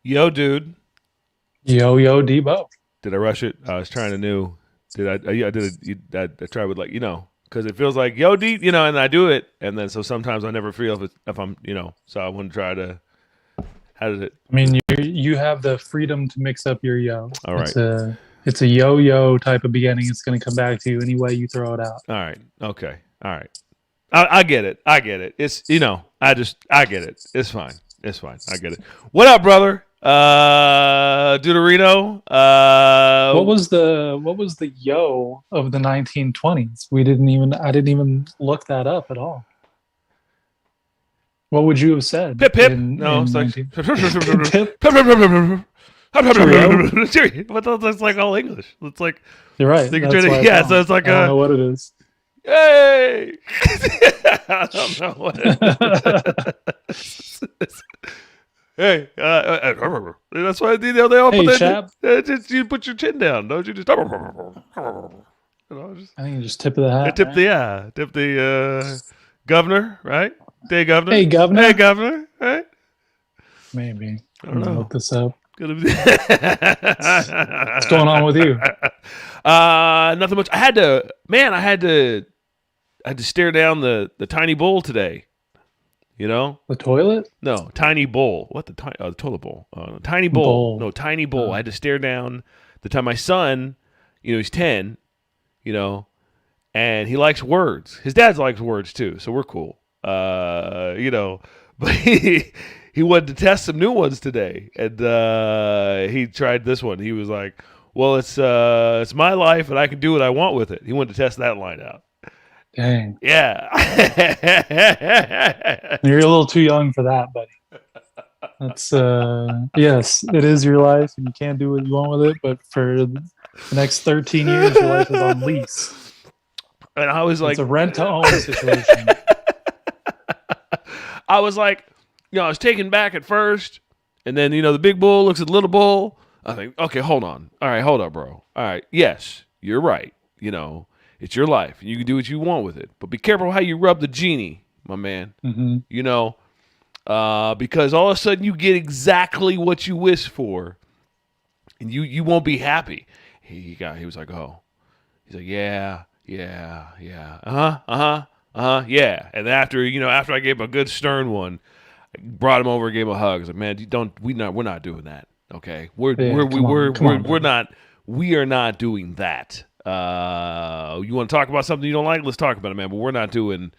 Yo, dude. Yo, yo, Debo. Did I rush it? I was trying to new. Did I? Yeah, I did it. I tried with because it feels like yo, D, and I do it, and then so sometimes I never feel if I'm, So I want to try to. How did it? I mean, you have the freedom to mix up your yo. All right. It's a yo-yo type of beginning. It's going to come back to you any way you throw it out. All right. Okay. All right. I get it. I get it. It's I get it. It's fine. It's fine. I get it. What up, brother? Deuterino. What was the yo of the 1920s? I didn't even look that up at all. What would you have said? Pip pip. No, it's like Pip. But that's like all English. It's like You're right. so it's like I don't know what it is. Hey. I don't know what it is. Hey, that's why they all put that. Chap. You put your chin down, don't you? Just, I think you just tip of the hat. tip the governor, right? Hey, governor. Hey, governor. Hey, governor. Right? Maybe. I don't know. Look this up. What's going on with you? Nothing much. I had to stare down the tiny bowl today. The toilet? No, tiny bowl. What the toilet bowl? Tiny bowl. No, tiny bowl. I had to stare down the time my son, he's 10, and he likes words. His dad likes words too, so we're cool. But he wanted to test some new ones today, and he tried this one. He was like, "Well, it's my life, and I can do what I want with it." He wanted to test that line out. Dang. Yeah. You're a little too young for that, buddy. That's yes, it is your life and you can't do what you want with it, but for the next 13 years your life is on lease. And I was like, it's a rent to own situation. I was like, I was taken back at first, and then the big bull looks at the little bull. I think, okay, hold on. All right, hold up, bro. All right, yes, you're right. It's your life. You can do what you want with it. But be careful how you rub the genie, my man. Mm-hmm. Because all of a sudden you get exactly what you wish for. And you won't be happy. He was like, oh. He's like, yeah. Yeah. And after I gave him a good stern one, I brought him over and gave him a hug. I was like, man, we're not doing that. Okay? We are not doing that. You want to talk about something you don't like? Let's talk about it, man. But we're not doing,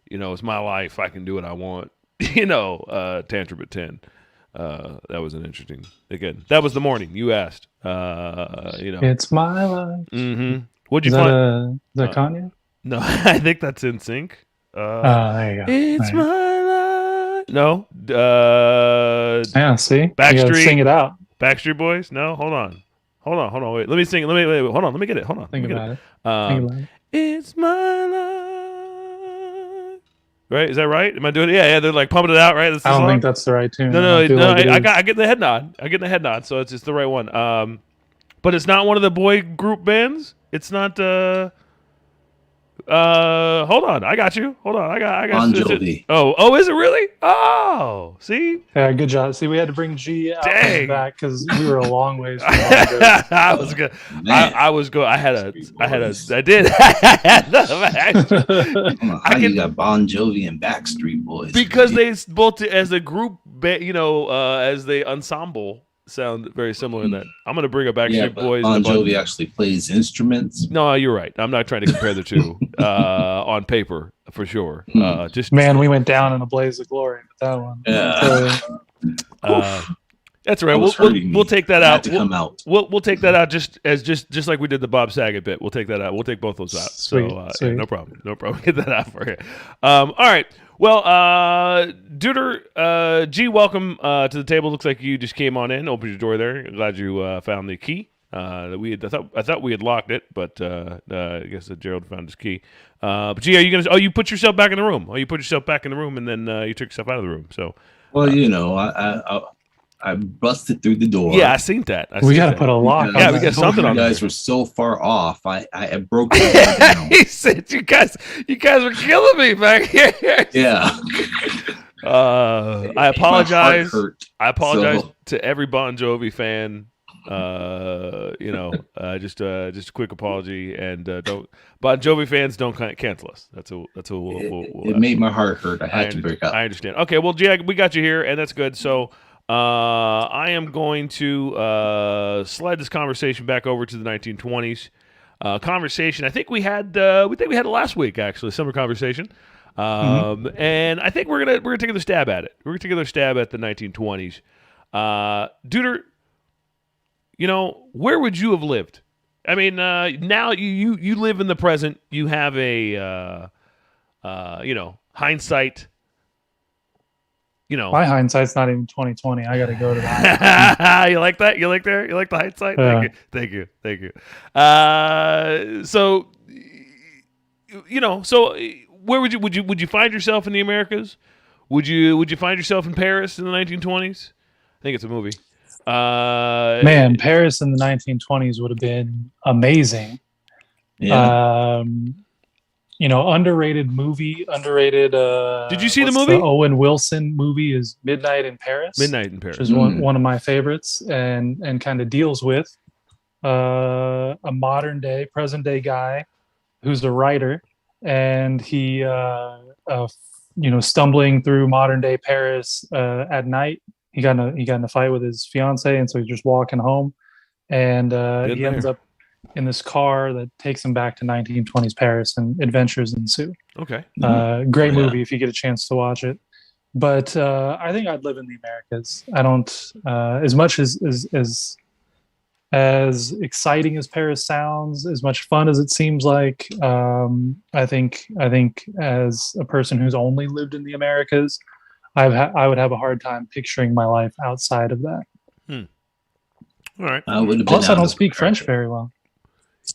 it's my life. I can do what I want. Tantrum at 10. That was an interesting. Again, that was the morning you asked. It's my life. Mm-hmm. What'd you find? Is that Kanye? No, I think that's In Sync. There you go. It's my life. No. Yeah. See, Backstreet. Sing it out. Backstreet Boys. No. Hold on. Wait. Let me sing. Wait. Hold on. Let me get it. Hold on. Think about it. It's my life. Right? Is that right? Am I doing it? Yeah. They're like pumping it out, right? I don't think that's the right tune. No. I get the head nod. So it's the right one. But it's not one of the boy group bands. It's not. Hold on. I got you. Hold on. I got. Bon Jovi. Oh, is it really? Oh, see. Yeah, good job. See, we had to bring G out back because we were a long ways from I was good. I was good. I did. How you got Bon Jovi and Backstreet Boys? Because they both, as a group, as the ensemble, sound very similar in that. I'm going to bring a Backstreet Boys. Bon Jovi actually plays instruments. No, you're right. I'm not trying to compare the two on paper for sure. Man, we went down in a blaze of glory with that one. Yeah. That's right. We'll take that out. We'll take that out just like we did the Bob Saget bit. We'll take that out. We'll take both those out. Sweet. Yeah, no problem. Get that out for you. All right. Well, Deuter, G, welcome to the table. Looks like you just came on in, opened your door there. Glad you found the key. I thought we had locked it, but I guess that Gerald found his key. But G, are you gonna? Oh, you put yourself back in the room. And then you took yourself out of the room. So, well, I busted through the door. Yeah, I seen that. We got to put a lock. Yeah, we got something on. You guys were so far off. I broke it down. He said, "You guys were killing me back here." Yeah. I My heart apologize. hurt. I apologize So- to every Bon Jovi fan. Just a quick apology, and don't Bon Jovi fans don't cancel us. That's a It made my heart hurt. I had to break up. I understand. Okay, well, Jag, we got you here, and that's good. So, I am going to slide this conversation back over to the 1920s. Conversation. I think we had it last week, actually, summer conversation. And I think we're gonna take another stab at it. We're gonna take another stab at the 1920s. Duder, where would you have lived? I mean, now you live in the present. You have a hindsight. My hindsight's not even 2020. I got to go to that. You like that? You like the hindsight? Yeah. Thank you. So where would you find yourself in the Americas? Would you find yourself in Paris in the 1920s? I think it's a movie. Man, Paris in the 1920s would have been amazing. Yeah. Underrated movie. Did you see the what's movie? The Owen Wilson movie is Midnight in Paris. Midnight in Paris, which is one of my favorites, and kind of deals with a present day guy who's a writer, and he stumbling through modern day Paris at night. He got in a fight with his fiance, and so he's just walking home, and he ends up in this car that takes him back to 1920s Paris, and adventures ensue. Okay. Great movie if you get a chance to watch it. But I think I'd live in the Americas. I don't as much as exciting as Paris sounds, as much fun as it seems like. I think as a person who's only lived in the Americas, I would have a hard time picturing my life outside of that. All right. Plus, I don't speak French very well.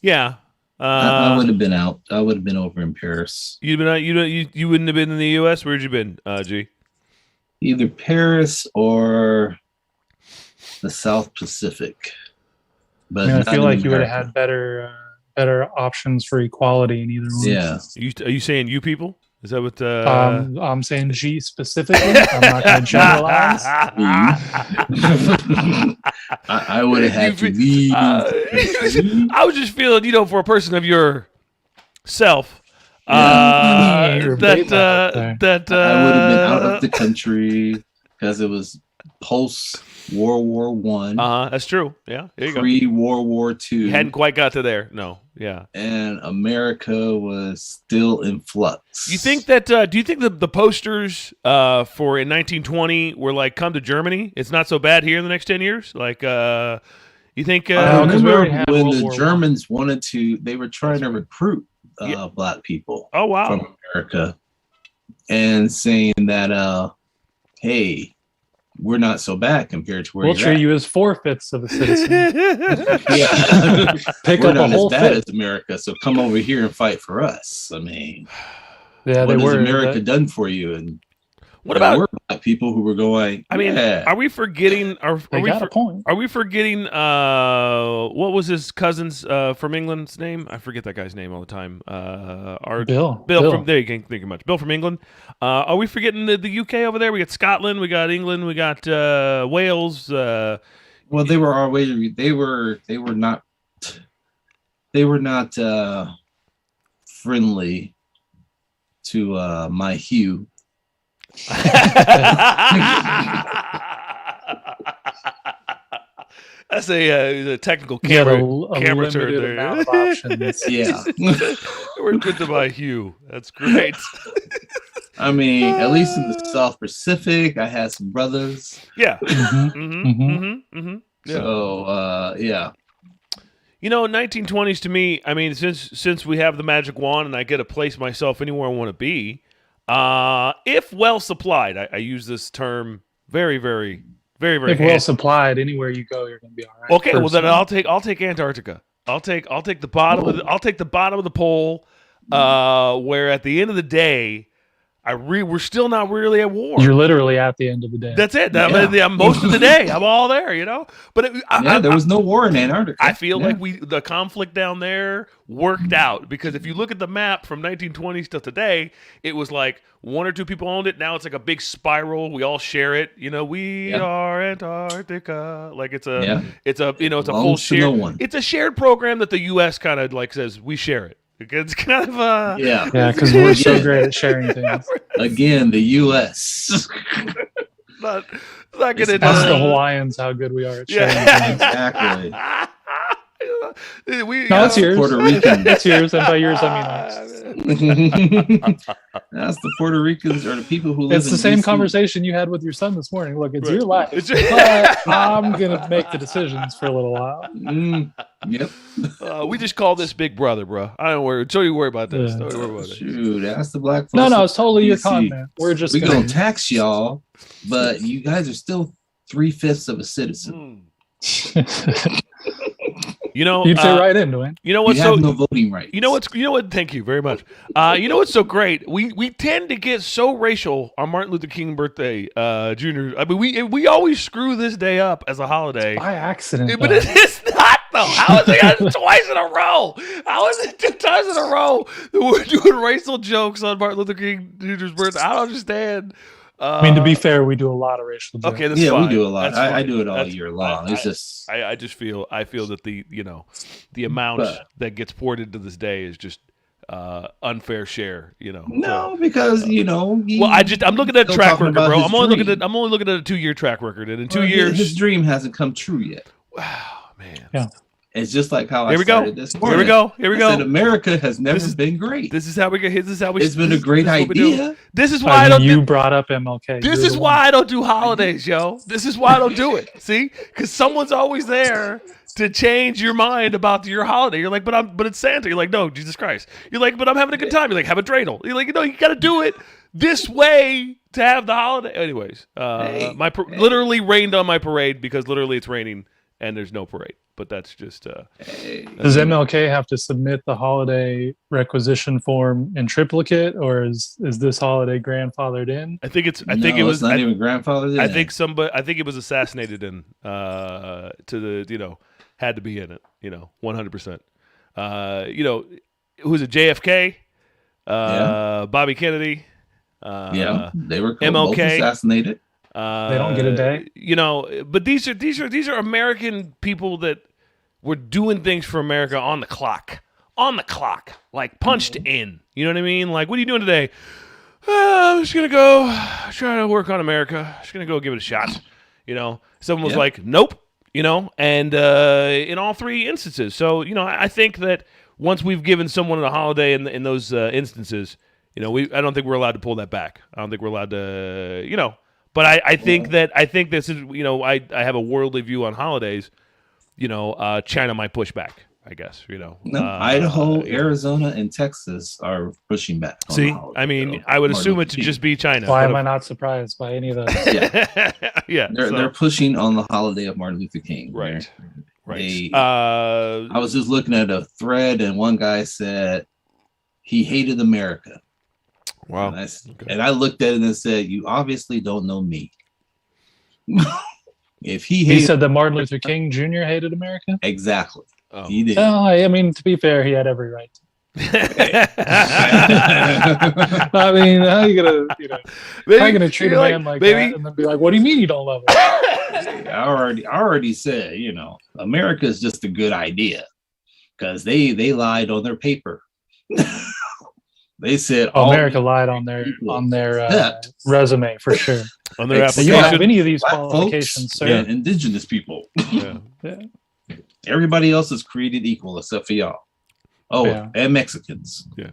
Yeah. I would have been out. I would have been over in Paris. You wouldn't have been in the U.S. Where'd you been, G? Either Paris or the South Pacific. But I feel like you would have had better options for equality in either one. Yeah. Are you saying you people? Is that what? I'm saying G specifically. I'm not going to generalize. I would have had to leave. I was just feeling, for a person of your self, that I would have been out of the country because it was post World War One. That's true. Yeah, there you go. Pre-World War II. You hadn't quite got to there. No. Yeah. And America was still in flux. You think that? Do you think the posters for in 1920 were like, "Come to Germany"? It's not so bad here in the next 10 years. Like, you think? I remember when World the War Germans wanted to. They were trying to recruit black people. Oh wow. From America, and saying that, hey, we're not so bad compared to where we'll you're treat at. you as 4/5 of a citizen. Yeah. Pick we're up not a whole as bad fifth. as America, so come over here and fight for us. I mean, Yeah, what they has were. America done for you? And What about? we're black people who were going? I mean, yeah. are we forgetting? They got a point. Are we forgetting? What was his cousin's from England's name? I forget that guy's name all the time. Bill from there. You can't think of much. Bill from England. Are we forgetting the UK over there? We got Scotland. We got England. We got Wales. Well, they were already. They were not. They were not friendly to my hue. That's a technical You got camera turn limited there. amount of options. Yeah. We're good to buy Hugh. That's great. I mean, at least in the South Pacific, I had some brothers. Yeah. Mm-hmm. Yeah. So, yeah. 1920s to me, I mean, since we have the magic wand and I get to place myself anywhere I want to be, if well supplied, I use this term very, very, very, very. If well supplied, anywhere you go, you're going to be all right. Okay, well then I'll take Antarctica. I'll take the bottom of the pole, where at the end of the day, we're still not really at war. You're literally at the end of the day. That's it. Most of the day, I'm all there, you know. But there was no war in Antarctica. I feel like the conflict down there worked out, because if you look at the map from 1920s to today, it was like 1 or 2 people owned it. Now it's like a big spiral. We all share it. You know, we are Antarctica. Like it's a full shared. It's a shared program that the U.S. kind of like says we share it. It's kind of because we're so great at sharing things. Again, the U.S. not gonna do us the Hawaiians how good we are at sharing things. Exactly. It's yours. Puerto Rican. It's yours, and by yours I mean us. That's the Puerto Ricans or the people who live. It's the same conversation you had with your son this morning. Look, it's your life, but I'm gonna make the decisions for a little while. Yep. We just call this Big Brother, bro. I don't worry. Don't you worry about this. Don't worry about it. Shoot, that's the black folks. No, it's totally your comment. We're gonna tax y'all, but you guys are still 3/5 of a citizen. You know, you'd fit right in, Dwayne. You know what's have no voting rights. You know what? Thank you very much. You know what's so great? We tend to get so racial on Martin Luther King birthday, Jr. I mean, we always screw this day up as a holiday by accident. But it's not though. How is it twice in a row? How is it 2 times in a row that we're doing racial jokes on Martin Luther King Jr.'s birthday? I don't understand. I mean, to be fair, we do a lot of racial jokes. Okay, that's fine. We do a lot. I do it all year long. It's just I just feel that the amount that gets poured into this day is just unfair share. No, because I'm looking at a track record, bro. I'm only looking at a 2-year track record, and in 2 years, his dream hasn't come true yet. Wow, man. Yeah. It's just like how I started this morning. Here we go. And America has never been great. This is how we get. It's been a great idea. This is why I don't. You brought up MLK. This is why I don't do holidays, yo. This is why I don't do it. See, because someone's always there to change your mind about your holiday. You're like, but it's Santa. You're like, no, Jesus Christ. You're like, but I'm having a good time. You're like, have a dreidel. You're like, you got to do it this way to have the holiday. Anyways, literally rained on my parade because literally it's raining and there's no parade. But that's just. Does MLK have to submit the holiday requisition form in triplicate, or is this holiday grandfathered in? I think it was not even grandfathered in. I think it was assassinated in to the had to be in it 100%. Who's it? JFK, Bobby Kennedy. They were MLK both assassinated. They don't get a day, but these are American people that were doing things for America on the clock, like punched in. You know what I mean? Like, what are you doing today? I'm just gonna go try to work on America. Just gonna go give it a shot. Someone was like, nope. And in all 3 instances. So I think that once we've given someone a holiday in those instances, I don't think we're allowed to pull that back. I don't think we're allowed to, But I think this is I have a worldly view on holidays. China might push back. I guess No, Idaho, Arizona, and Texas are pushing back. See, I mean, I would assume it to just be China. Why am I not surprised by any of those? Yeah, they're pushing on the holiday of Martin Luther King. Right. I was just looking at a thread, and one guy said he hated America. Wow. And I looked at it and said, you obviously don't know me. If he said that Martin Luther King Jr. hated America? Exactly. Oh. He did. I mean, to be fair, he had every right. I mean, how are you gonna treat a man like that and then be like, what do you mean you don't love him? I already said, America is just a good idea because they lied on their paper. They said America lied on their resume for sure. On their application. You don't have any of these qualifications, sir. Yeah, indigenous people. Yeah. Everybody else is created equal except for y'all. And Mexicans. Yeah.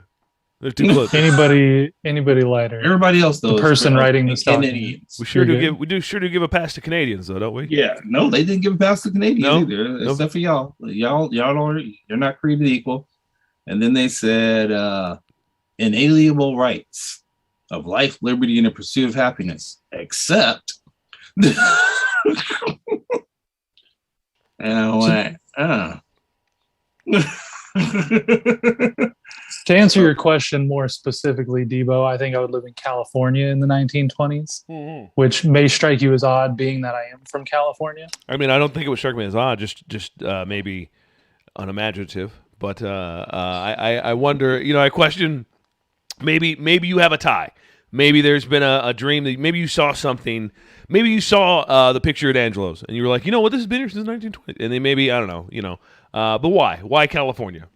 They're too close. Anybody lighter. Everybody else though. The person writing this document. We sure do give a pass to Canadians though, don't we? Yeah. No, they didn't give a pass to Canadians either, except for y'all. Y'all you're not created equal. And then they said inalienable rights of life, liberty, and the pursuit of happiness, except and I went, To answer your question more specifically, Debo, I think I would live in California in the 1920s, which may strike you as odd, being that I am from California. I mean, I don't think it would strike me as odd, just maybe unimaginative. But I wonder. I question. Maybe you have a tie. Maybe there's been a dream that maybe you saw something. Maybe you saw the picture at Angelo's, and you were like, you know what, this has been here since 1920. And then maybe I don't know. But why? Why California?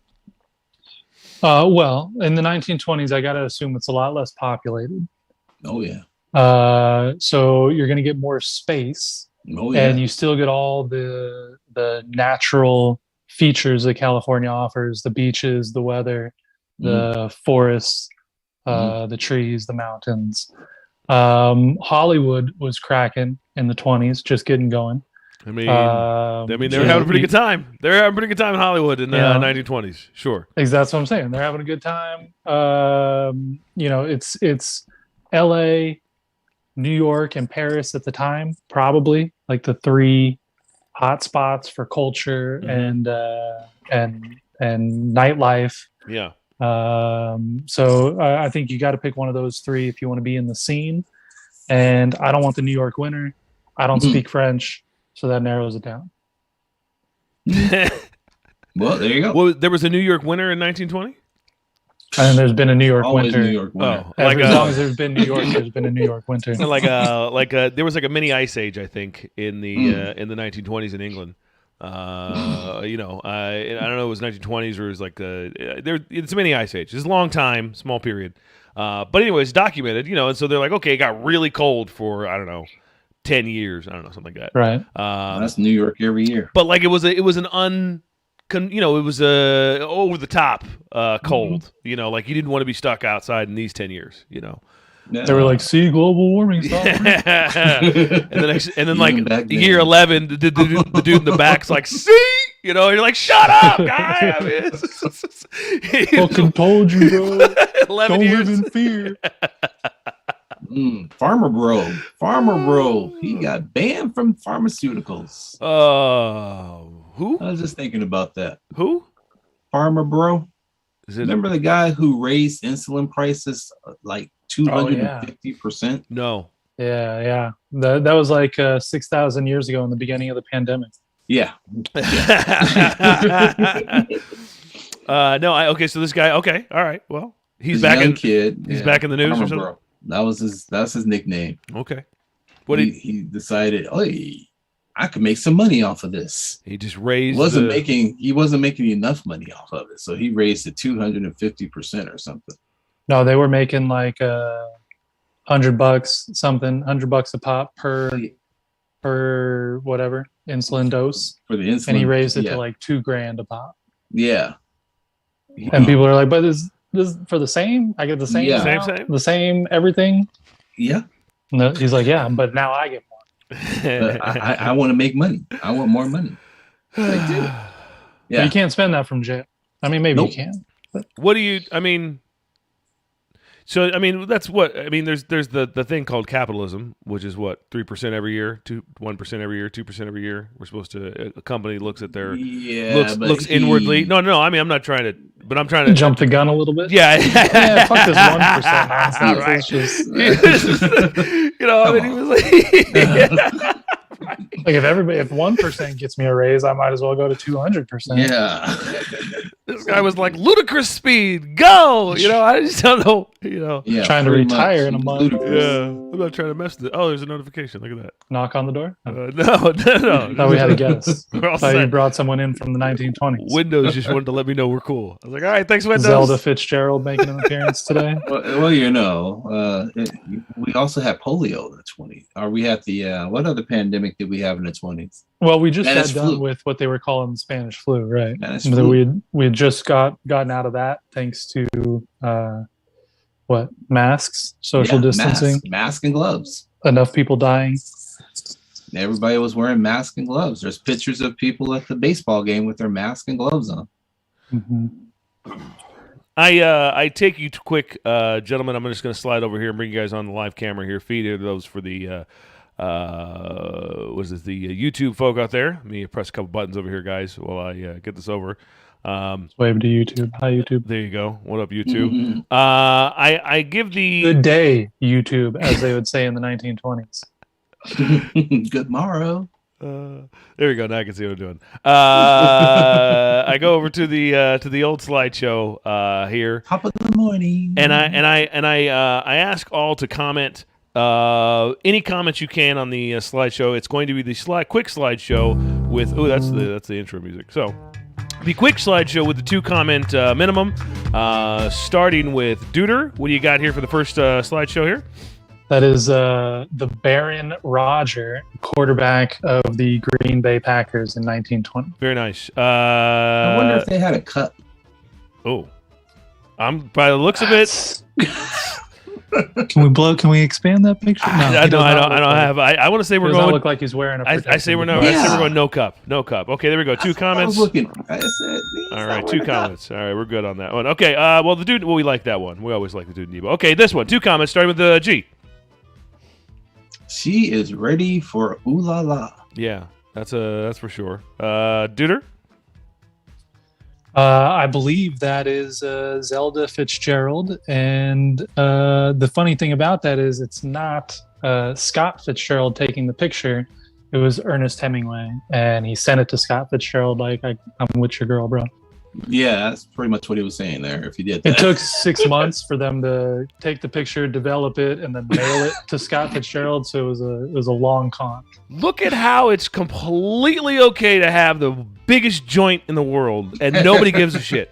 Well, in the 1920s, I got to assume it's a lot less populated. Oh, yeah. So you're going to get more space. Oh, yeah. And you still get all the natural features that California offers: the beaches, the weather, the forests, the trees, the mountains. Hollywood was cracking in the 20s, just getting going. I mean, they were having a pretty good time. They were having a pretty good time in Hollywood in the 1920s. Sure. That's what I'm saying. They're having a good time. It's L.A., New York, and Paris at the time, probably like the three hot spots for culture and nightlife. Yeah. So I think you got to pick one of those three if you want to be in the scene. And I don't want the New York winter. I don't speak French. So that narrows it down. Well, there you go. Well, there was a New York winter in 1920? And there's been a New York Always winter. New York winter. Oh, as long as there's been New York, there's been a New York winter. there was like a mini ice age, I think, in the 1920s in England. I don't know, it was 1920s or it was like it's a mini ice age. It's a long time, small period. But anyway, it's documented, and so they're like, okay, it got really cold for, I don't know, 10 years. I don't know, something like that. Right. That's New York every year. But like it was over the top cold. Like you didn't want to be stuck outside in these 10 years. They were like, "See, global warming." and then like year 11, the dude in the back's like, "See," you're like, "Shut up, guy." I mean, fucking told you, bro. 11 Don't years. live in fear. Farmer bro, he got banned from pharmaceuticals. Who? I was just thinking about that. Who? Farmer bro. Remember the guy who raised insulin prices like 250%? No. Yeah. That was like 6,000 years ago in the beginning of the pandemic. Yeah. Okay. So this guy. Okay. All right. Well, he's This back young in. kid. He's back in the news Farmer or something. Bro. That's his nickname. Okay. He decided, I could make some money off of this. He just raised. He wasn't making enough money off of it, so he raised it 250% or something. No, they were making like $100 a pop per whatever insulin dose for the insulin, and he raised it to like $2,000 a pop. Yeah, and people are like, "But this for the same? I get the same, same, the same everything." Yeah. No, he's like, "Yeah, but now I get more." I want to make money. I want more money. Yeah, but you can't spend that from jail. I mean, maybe you can. But. What do you? I mean. So I mean that's what I mean. There's the thing called capitalism, which is what 3% every year, 1% every year, 2% every year. We're supposed to. A company looks at their looks inwardly. No. I mean I'm not trying to, but I'm trying to jump the gun a little bit. Yeah. Fuck this 1% nonsense. Right. It's just, I mean he was like. Like if 1% gets me a raise, I might as well go to 200%. Yeah. This guy was like ludicrous speed, go. I just don't know. Yeah, trying to retire in a month. Ludicrous. Yeah, I'm not trying to mess with it. Oh, there's a notification. Look at that. Knock on the door. No. Thought we had a guest. We're all Thought you set. brought someone in from the 1920s. Windows just wanted to let me know we're cool. I was like, all right, thanks, Windows. Zelda Fitzgerald making an appearance today. Well, we also had polio in the 20s. Or we had the what other pandemic did we have in the 20s? Well, we just Spanish got done flu. with what they were calling the Spanish flu, right? Spanish So flu. we had just gotten out of that thanks to masks, social distancing, mask and gloves. enough people dying. Everybody was wearing masks and gloves. There's pictures of people at the baseball game with their mask and gloves on. Mm-hmm. I take you to quick, gentlemen. I'm just going to slide over here and bring you guys on the live camera here. Feed those for the the YouTube folk out there. Let me press a couple buttons over here, guys, while I get this over. Wave to YouTube. Hi, YouTube. There you go. What up, YouTube? I give the Good day, YouTube, as they would say in the 1920s. Good morrow. there we go. Now I can see what I'm doing. I go over to the old slideshow here. Top of the morning. And I ask all to comment any comments you can on the slideshow. It's going to be the quick slideshow with that's the intro music. So the quick slideshow with the 2-comment minimum, starting with Duder. What do you got here for the first slideshow here? That is the Baron Roger, quarterback of the Green Bay Packers in 1920. Very nice. I wonder if they had a cup. Oh, by the looks of it. Can we expand that picture? No, I don't have. I want to say we're going. Look like he's wearing a. I say we're no. I say we're going no cup. No cup. Okay, there we go. Two comments. I said, all right, 2 comments. All right, we're good on that one. Okay. Well, the dude. Well, we like that one. We always like the dude Nebo. Okay, this one. 2 comments starting with the G. She is ready for ooh la la. Yeah, that's for sure. Duder. I believe that is Zelda Fitzgerald, and the funny thing about that is it's not Scott Fitzgerald taking the picture. It was Ernest Hemingway, and he sent it to Scott Fitzgerald like, "I'm with your girl, bro." Yeah, that's pretty much what he was saying there. If he did that. It took 6 months for them to take the picture, develop it, and then mail it to Scott Fitzgerald. So it was a long con. Look at how it's completely okay to have the biggest joint in the world and nobody gives a shit.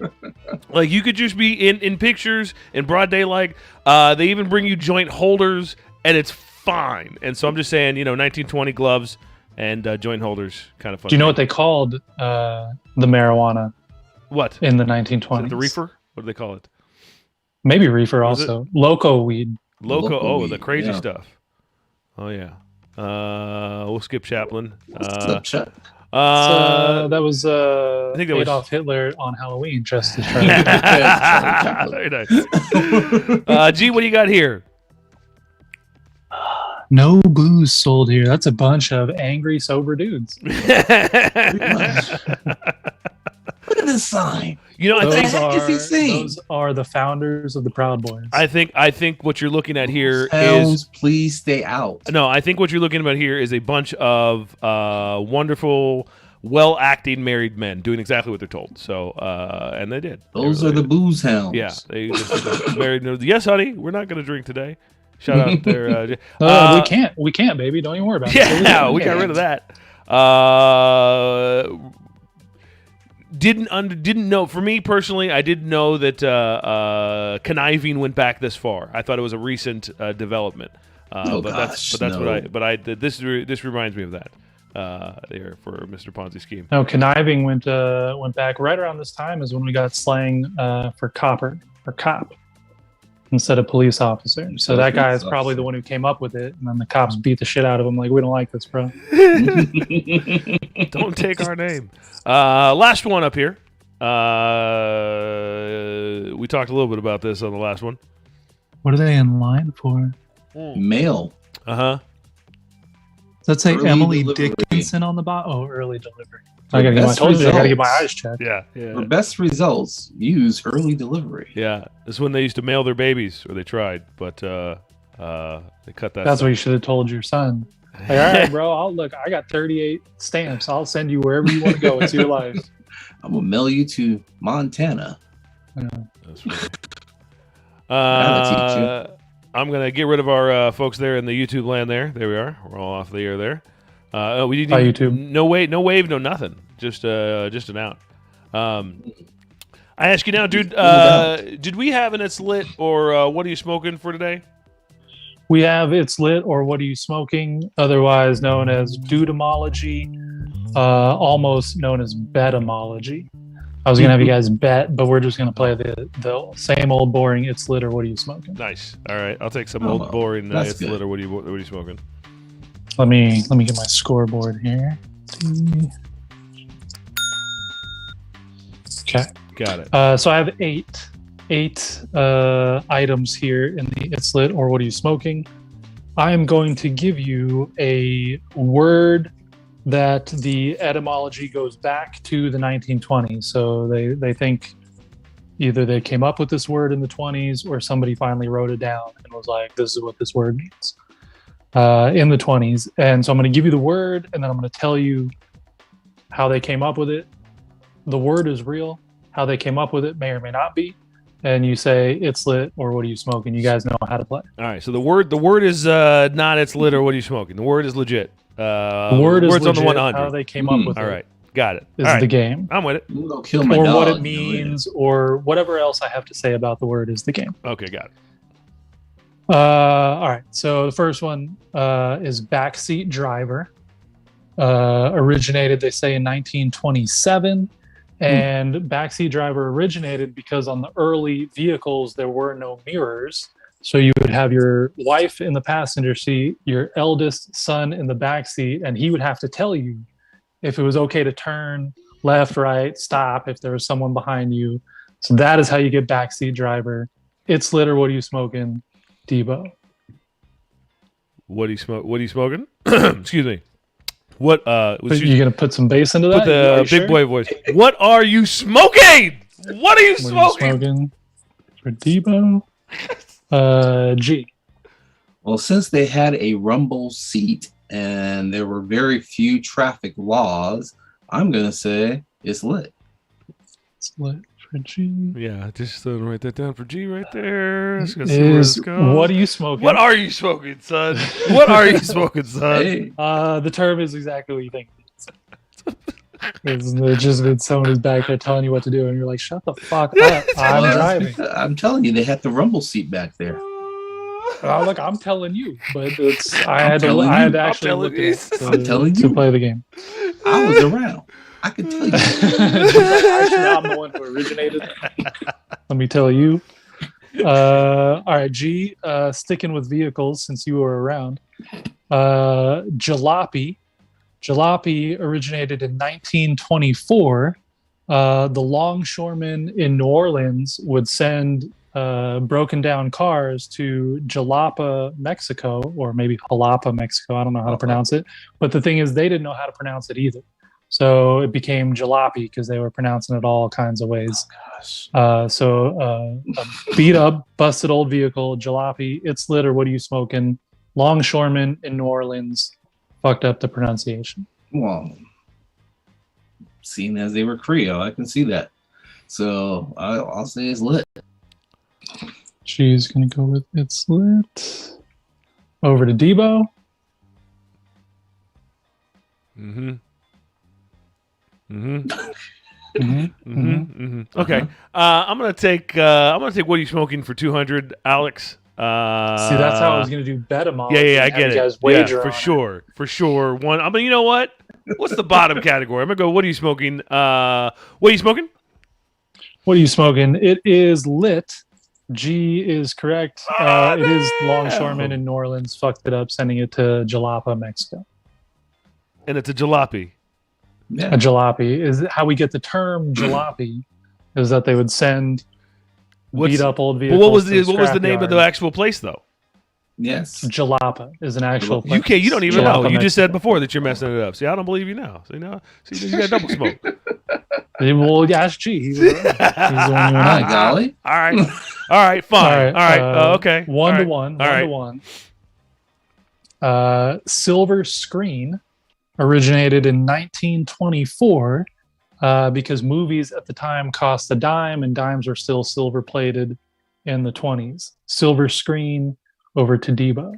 Like, you could just be in pictures in broad daylight. They even bring you joint holders and it's fine. And so I'm just saying, 1920 gloves and joint holders, kind of fun. Do you know what they called the marijuana? What? In the 1920s? Is it the reefer? What do they call it? Maybe reefer also. Loco weed. Loco weed, the crazy yeah. stuff. Oh, yeah. We'll skip Chaplin. What's up, Chuck? That was I think that Adolf was Hitler on Halloween dressed as Charlie. Very nice. G, what do you got here? No booze sold here. That's a bunch of angry, sober dudes. Look at this sign. I think those are the founders of the Proud Boys. I think what you're looking at here is please stay out. No, I think what you're looking at here is a bunch of wonderful, well-acting married men doing exactly what they're told. So, and they did. Those are the booze hounds. Yeah, they just married. Yes, honey, we're not going to drink today. Shout out there. We can't, baby. Don't even worry about it. Yeah, we got rid of that. Didn't know. For me personally, I didn't know that conniving went back this far. I thought it was a recent development. This reminds me of that. There for Mr. Ponzi scheme. No, conniving went back right around this time is when we got slang for copper or cop instead of police officer. So that guy is probably the one who came up with it, and then the cops beat the shit out of him. Like, we don't like this, bro. Don't take our name. Last one up here. We talked a little bit about this on the last one. What are they in line for? Mail. Uh-huh. Does that say Early Emily delivery. Dickinson on the bottom? Oh, early delivery. For I gotta get my eyes checked. Yeah. For best results, use early delivery. Yeah. This is when they used to mail their babies, or they tried, but they cut that. That's what you should have told your son. Like, all right, bro. I got 38 stamps. I'll send you wherever you want to go. It's your life. I'm gonna mail you to Montana. Yeah. That's right. I'm gonna get rid of our folks there in the YouTube land. There we are. We're all off the air there. We didn't. Bye, YouTube. No wave, no nothing. Just an out. I ask you now, dude. Did we have an It's Lit or what are you smoking for today? We have It's Lit or What Are You Smoking, otherwise known as Dudemology, almost known as Betamology. I was going to have you guys bet, but we're just going to play the same old boring It's Lit or What Are You Smoking. Nice. All right. I'll take some old boring It's Lit or what are you smoking? Let me get my scoreboard here. Okay. Got it. So I have eight items here in the It's Lit or What Are You Smoking. I am going to give you a word that the etymology goes back to the 1920s. So they think either they came up with this word in the 20s or somebody finally wrote it down and was like, this is what this word means in the 20s. And so I'm going to give you the word, and then I'm going to tell you how they came up with it. The word is real. How they came up with it may or may not be. And you say it's lit or what are you smoking? You guys know how to play. All right. So the word is not it's lit or what are you smoking? The word is legit. The word is word's legit. on the 100. How they came up with All it. right. Got it. Is All right. the game. I'm with it. I'm gonna kill my Or dog, what it means or whatever else I have to say about the word is the game. Okay, got it. All right. So the first one is backseat driver. Originated, they say, in 1927. And backseat driver originated because on the early vehicles, there were no mirrors. So you would have your wife in the passenger seat, your eldest son in the back seat, and he would have to tell you if it was okay to turn left, right, stop, if there was someone behind you. So that is how you get backseat driver. It's lit or what are you smoking, Debo? What are you smoking? Excuse me. What You gonna put some bass into that? Put the big boy voice. What are you smoking? What are you smoking? For Debo? G. Well, since they had a rumble seat and there were very few traffic laws, I'm gonna say it's lit. It's lit for G. Yeah, just write that down for G right there. Let's go see where this goes. What are you smoking? What are you smoking, son? What are you smoking, son? Hey. The term is exactly what you think. It's just been somebody's back there telling you what to do, and you're like, "Shut the fuck up! I'm driving." I'm telling you, they had the rumble seat back there. Look, I'm telling you, but I had to actually look at it to play the game. I was around. I can tell you. Actually, I'm the one who originated it. Let me tell you. All right, G, sticking with vehicles since you were around. Jalopy. Jalopy originated in 1924. The longshoremen in New Orleans would send broken down cars to Jalapa, Mexico, or maybe Jalapa, Mexico. I don't know how to pronounce it. But the thing is, they didn't know how to pronounce it either. So it became jalopy because they were pronouncing it all kinds of ways. Oh, gosh. A beat up, busted old vehicle, jalopy, it's lit or what are you smoking? Longshoremen in New Orleans fucked up the pronunciation. Well, seeing as they were Creole, I can see that. So I'll say it's lit. She's going to go with it's lit. Over to Debo. Mm-hmm. Okay. I'm gonna take what are you smoking for 200, Alex. See, that's how I was gonna do betamology. Yeah, I get it. Yeah, for sure. One. I mean, you know what? What's the bottom category? I'm gonna go. What are you smoking? What are you smoking? What are you smoking? It is lit. G is correct. It is longshoremen in New Orleans fucked it up, sending it to Jalapa, Mexico. And it's a jalopy. Yeah. A jalopy is how we get the term jalopy. Is that they would send beat up old vehicles. But what was the name of the actual place though? Yes, Jalapa is an actual place. You don't even know. You just said before that you're messing it up. See, I don't believe you now. See now, you got double smoke. Well, ask G. He's the only one. Golly. All right, fine. All right. Okay. 1-1. Silver screen originated in 1924 because movies at the time cost a dime and dimes were still silver plated in the 20s. Silver screen, over to Debo.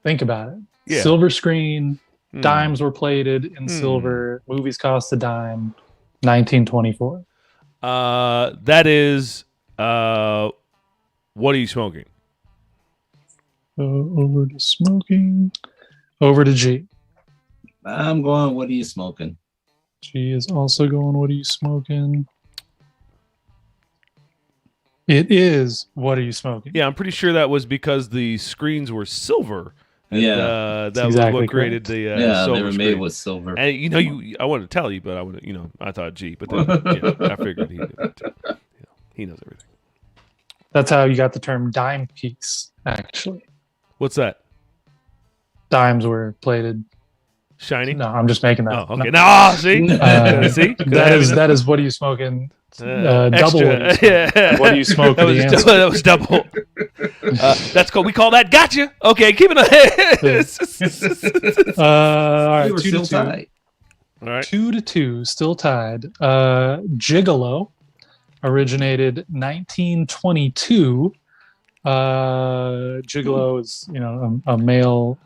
Think about it. Yeah. Silver screen, dimes were plated in silver, movies cost a dime, 1924. That is what are you smoking? Over to smoking. Over to G. I'm going, what are you smoking? G is also going, what are you smoking? It is, what are you smoking? Yeah, I'm pretty sure that was because the screens were silver. And, that was what created the silver they were screen. made with silver. And I wanted to tell you, but I thought G, but then I figured he knew that too. He knows everything. That's how you got the term dime piece, actually. What's that? Dimes were plated. Shiny? No, I'm just making that. Oh, okay. No. No, see? See? That is what are you smoking? Double. Extra. Yeah. What do you smoke? That was double. That's cool. We call that gotcha. Okay, keep it. All right, We were still tied. All right. 2-2, still tied. Gigolo originated 1922. Gigolo is, a male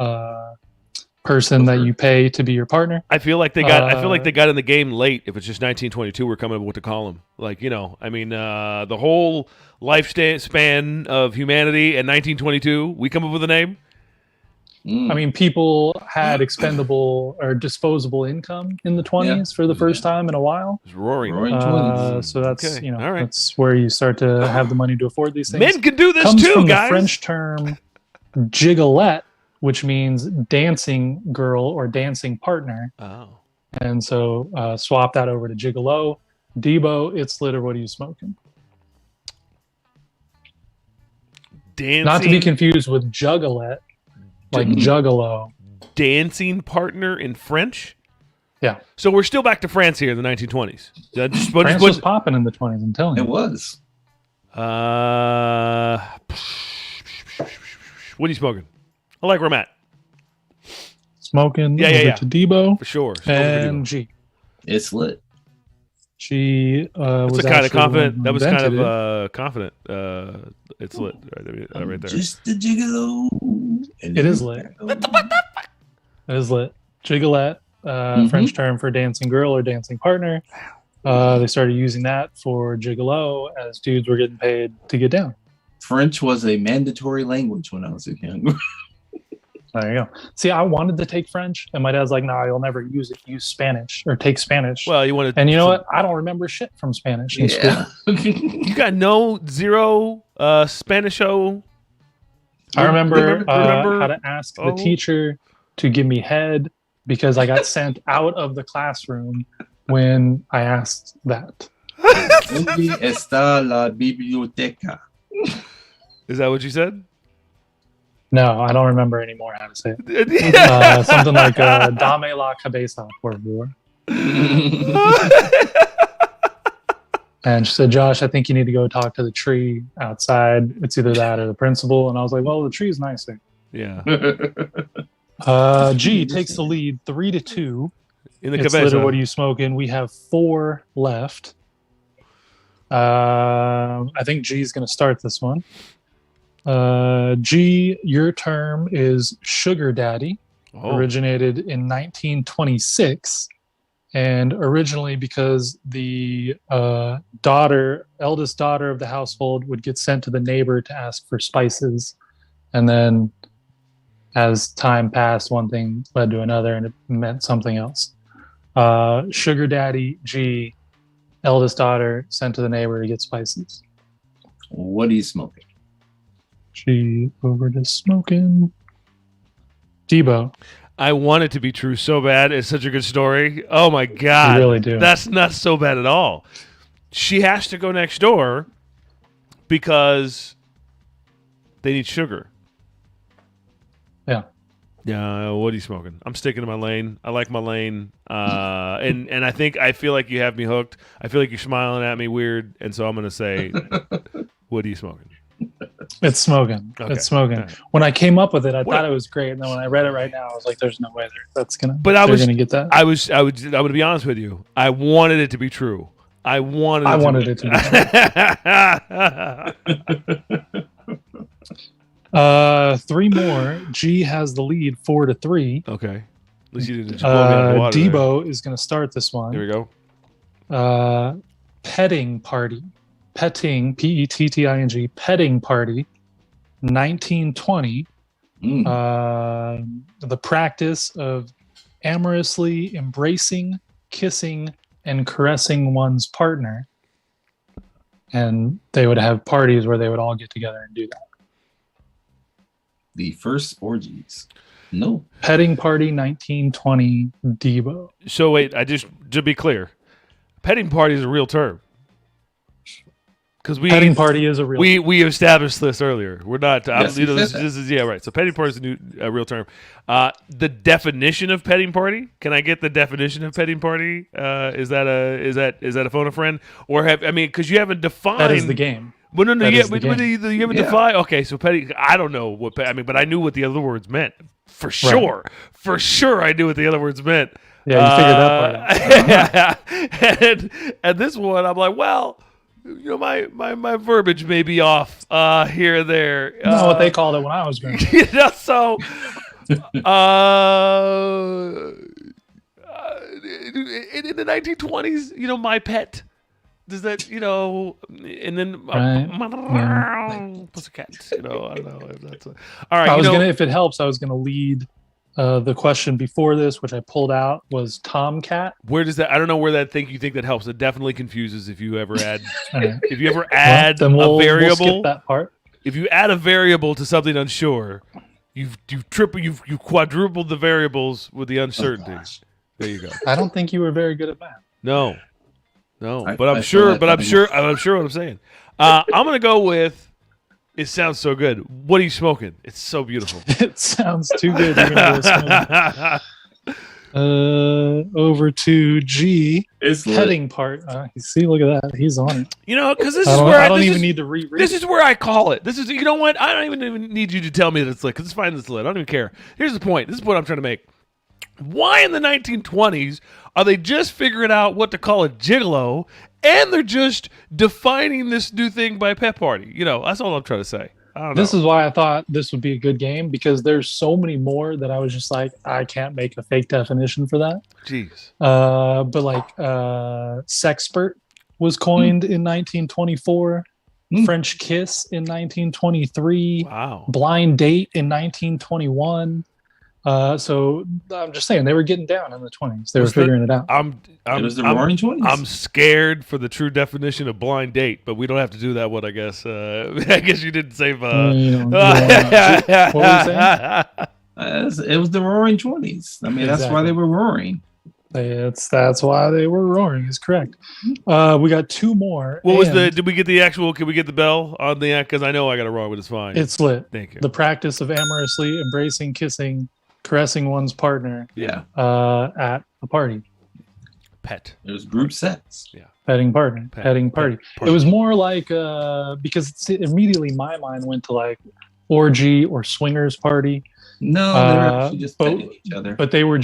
person that you pay to be your partner. I feel like they got in the game late. If it's just 1922, we're coming up with what to call them. The whole lifespan of humanity in 1922, we come up with a name. I mean, people had expendable or disposable income in the 20s for the first time in a while. It's roaring 20s. So that's Okay. All right. that's where you start to have the money to afford these things. Men can do this Comes too, from guys. the French term gigolette, which means dancing girl or dancing partner. Oh. And so swap that over to gigolo. Debo, it's lit, or what are you smoking? Dancing. Not to be confused with juggalette, like juggalo. Dancing partner in French? Yeah. So we're still back to France here in the 1920s. France was popping in the 20s, I'm telling you. It was. What are you smoking? I like where I'm at. Smoking Yeah. to Debo For sure. and G. It's lit. She was That's kind of confident. That was kind invented of confident. It's lit right there. Just the gigolo. It is lit. It is lit. Gigolette, French term for dancing girl or dancing partner. They started using that for gigolo as dudes were getting paid to get down. French was a mandatory language when I was young. There you go. See, I wanted to take French, and my dad's like, "No, you'll never use it. Use Spanish or take Spanish." Well, you wanted, and you know what? I don't remember shit from Spanish in school. You got zero Spanish-o. I remember how to ask the teacher to give me head because I got sent out of the classroom when I asked that. ¿Dónde está la biblioteca? Is that what you said? No, I don't remember anymore how to say it. Something like "Dame la cabeza, por favor." And she said, "Josh, I think you need to go talk to the tree outside. It's either that or the principal." And I was like, "Well, the tree is nicer." Yeah. G takes the lead 3-2. In the It's cabeza. lit, what are you smoking? We have 4 left. I think G is going to start this one. G, your term is sugar daddy. Originated in 1926. And originally because the eldest daughter of the household would get sent to the neighbor to ask for spices. And then as time passed, one thing led to another and it meant something else. Sugar daddy, G, eldest daughter sent to the neighbor to get spices. What are you smoking? G over to smoking. Debo. I want it to be true so bad. It's such a good story. Oh my God. You really do. That's not so bad at all. She has to go next door because they need sugar. Yeah. Yeah. What are you smoking? I'm sticking to my lane. I like my lane. And I feel like you have me hooked. I feel like you're smiling at me weird. And so I'm going to say, what are you smoking? It's smoking. Okay. It's smoking. Right. When I came up with it, I thought it was great. And then when I read it right now, I was like, "There's no way they're gonna get that." I'm going to be honest with you. I wanted it to be true. I wanted it to be true. 3 more. G has the lead 4-3. Okay. At least you didn't just blow me out of the water. Debo is going to start this one. Here we go. Petting party. Petting, Petting, petting party, 1920. The practice of amorously embracing, kissing, and caressing one's partner. And they would have parties where they would all get together and do that. The first orgies. No. Petting party, 1920, Debo. So wait, to be clear, petting party is a real term. Because petting party is a real. We established this earlier. We're not. Yes, this is right. So petting party is a real term. The definition of petting party. Can I get the definition of petting party? Is that a phone a friend or because you haven't defined. That is the game. Well, no, That yeah, is the but game. you haven't defined. Okay, so petty. I don't know what but I knew what the other words meant for sure. Right. For sure, I knew what the other words meant. Yeah, you figured that part out. and this one, I'm like, well. My verbiage may be off here and there. Not what they called it when I was growing up. So, in the 1920s, my pet. Does that, and then pussycat. I don't know if that's all right. If it helps, I was gonna lead. The question before this, which I pulled out, was Tomcat. Where does that? I don't know where you think that helps. It definitely confuses if you ever add if you ever add a variable. We'll skip that part. If you add a variable to something unsure, you've quadrupled the variables with the uncertainty. There you go. I don't think you were very good at math. No, but I'm sure what I'm saying. I'm gonna go with. It sounds so good. What are you smoking? It's so beautiful. It sounds too good. You're gonna go over to G. It's petting part. You see, look at that. He's on it. Because this is where I don't even need to reread. This is where I call it. This is. You know what? I don't even need you to tell me that it's lit. Because it's fine. It's lit. I don't even care. Here's the point. This is what I'm trying to make. Why in the 1920s are they just figuring out what to call a gigolo? And they're just defining this new thing by pet party. That's all I'm trying to say. I don't know. This is why I thought this would be a good game, because there's so many more that I was just like, I can't make a fake definition for that. Jeez. But like sexpert was coined in 1924. French kiss in 1923. Wow. Blind date in 1921. So I'm just saying they were getting down in the 20s. They were figuring it out. It was the roaring 20s. I'm scared for the true definition of blind date, but we don't have to do that one, I guess. I guess you didn't save. What were you saying? It was the roaring 20s. I mean, That's why they were roaring. That's why they were roaring. Is correct. We got two more. What was did we get the actual? Can we get the bell on the? Because I know I got it wrong, but it's fine. It's lit. Thank you. The practice of amorously embracing, kissing, caressing one's partner. Yeah. At a party. Pet. It was group sex. Yeah. Petting partner. Petting party. It was more like because immediately my mind went to like orgy or swingers party. No, they were actually just petting each other. But they were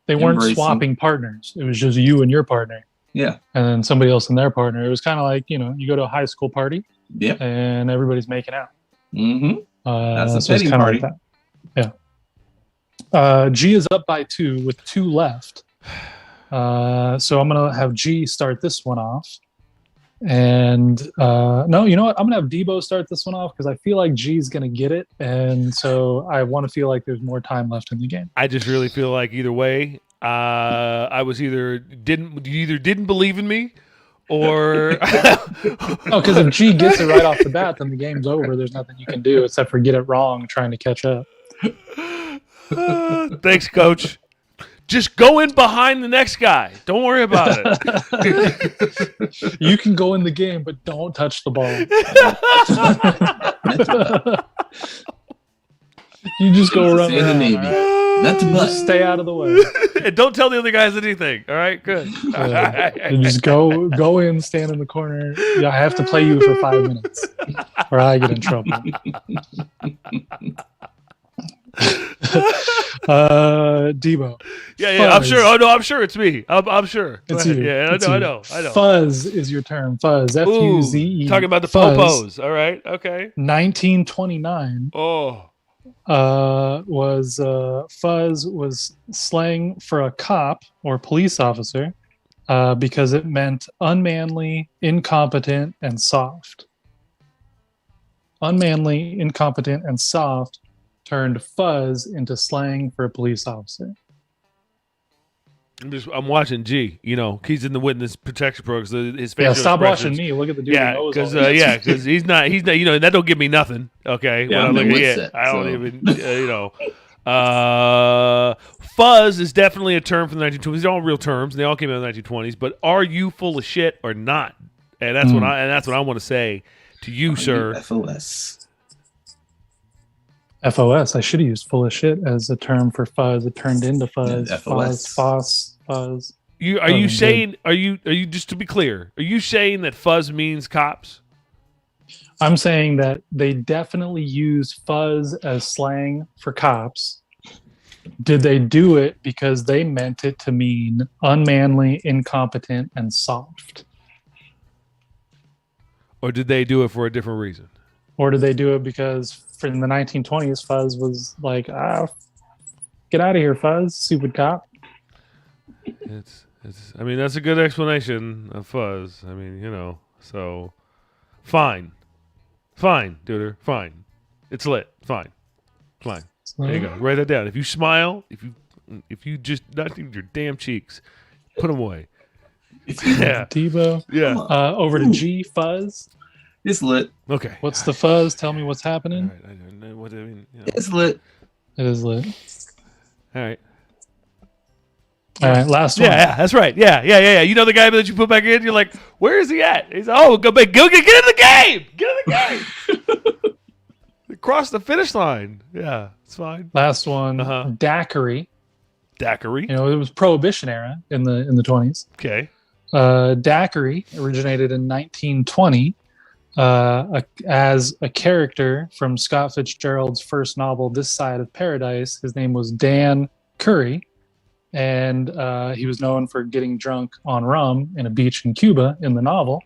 they weren't swapping partners. It was just you and your partner. Yeah. And then somebody else and their partner. It was kind of like, you go to a high school party. Yep. And everybody's making out. Mm-hmm. That's a petting party. Like that. Yeah. G is up by 2 with 2 left. So I'm going to have G start this one off. And no, you know what? I'm going to have Debo start this one off because I feel like G's going to get it. And so I want to feel like there's more time left in the game. I just really feel like either way, I was you either didn't believe in me or no, because if G gets it right off the bat, then the game's over. There's nothing you can do except for get it wrong trying to catch up. Thanks, Coach. Just go in behind the next guy. Don't worry about it. You can go in the game, but don't touch the ball. You just go around the Navy. Right? Not too much. Stay out of the way. And don't tell the other guys anything. All right, good. And just go in, stand in the corner. Yeah, I have to play you for 5 minutes, or I get in trouble. Debo. Yeah. I'm sure. Oh no, I'm sure it's me. I'm sure. It's you. Yeah, I know. Fuzz is your term. Fuzz. F-U-Z-E. Talking about the popos. All right. Okay. 1929. Oh. Fuzz was slang for a cop or police officer because it meant unmanly, incompetent, and soft. Unmanly, incompetent, and soft turned fuzz into slang for a police officer. I'm watching G. He's in the witness protection program. His facial stop watching me. Look at the dude. Because he's not. That don't give me nothing. Okay, yeah, when I look at it, I don't even. Fuzz is definitely a term from the 1920s. They're all real terms. And they all came out in the 1920s. But are you full of shit or not? And that's what I want to say to you, sir. FOS. FOS. I should have used full of shit as a term for fuzz. It turned into fuzz. Yeah, FOS. Fuzz. Are you saying just to be clear? Are you saying that fuzz means cops? I'm saying that they definitely use fuzz as slang for cops. Did they do it because they meant it to mean unmanly, incompetent, and soft? Or did they do it for a different reason? Or did they do it because in the 1920s, fuzz was like, get out of here, fuzz, stupid cop. I mean, that's a good explanation of fuzz. I mean, so fine, duder, fine. It's lit. Fine. There you go. Write that down. If you smile, if you just not even your damn cheeks, put them away. Yeah, Debo. Yeah. Over to G, fuzz. It's lit. Okay. What's the fuzz? Tell me what's happening. All right. I don't know what I mean. It's lit. It is lit. All right. All right, last one. Yeah, that's right. Yeah. You know the guy that you put back in? You're like, where is he at? He's go get in the game. Get in the game. Across the finish line. Yeah, it's fine. Last one. Daiquiri. Daiquiri. It was Prohibition era in the 20s. Okay. Daiquiri originated in 1920 as a character from Scott Fitzgerald's first novel, This Side of Paradise. His name was Dan Curry. And he was known for getting drunk on rum in a beach in Cuba in the novel.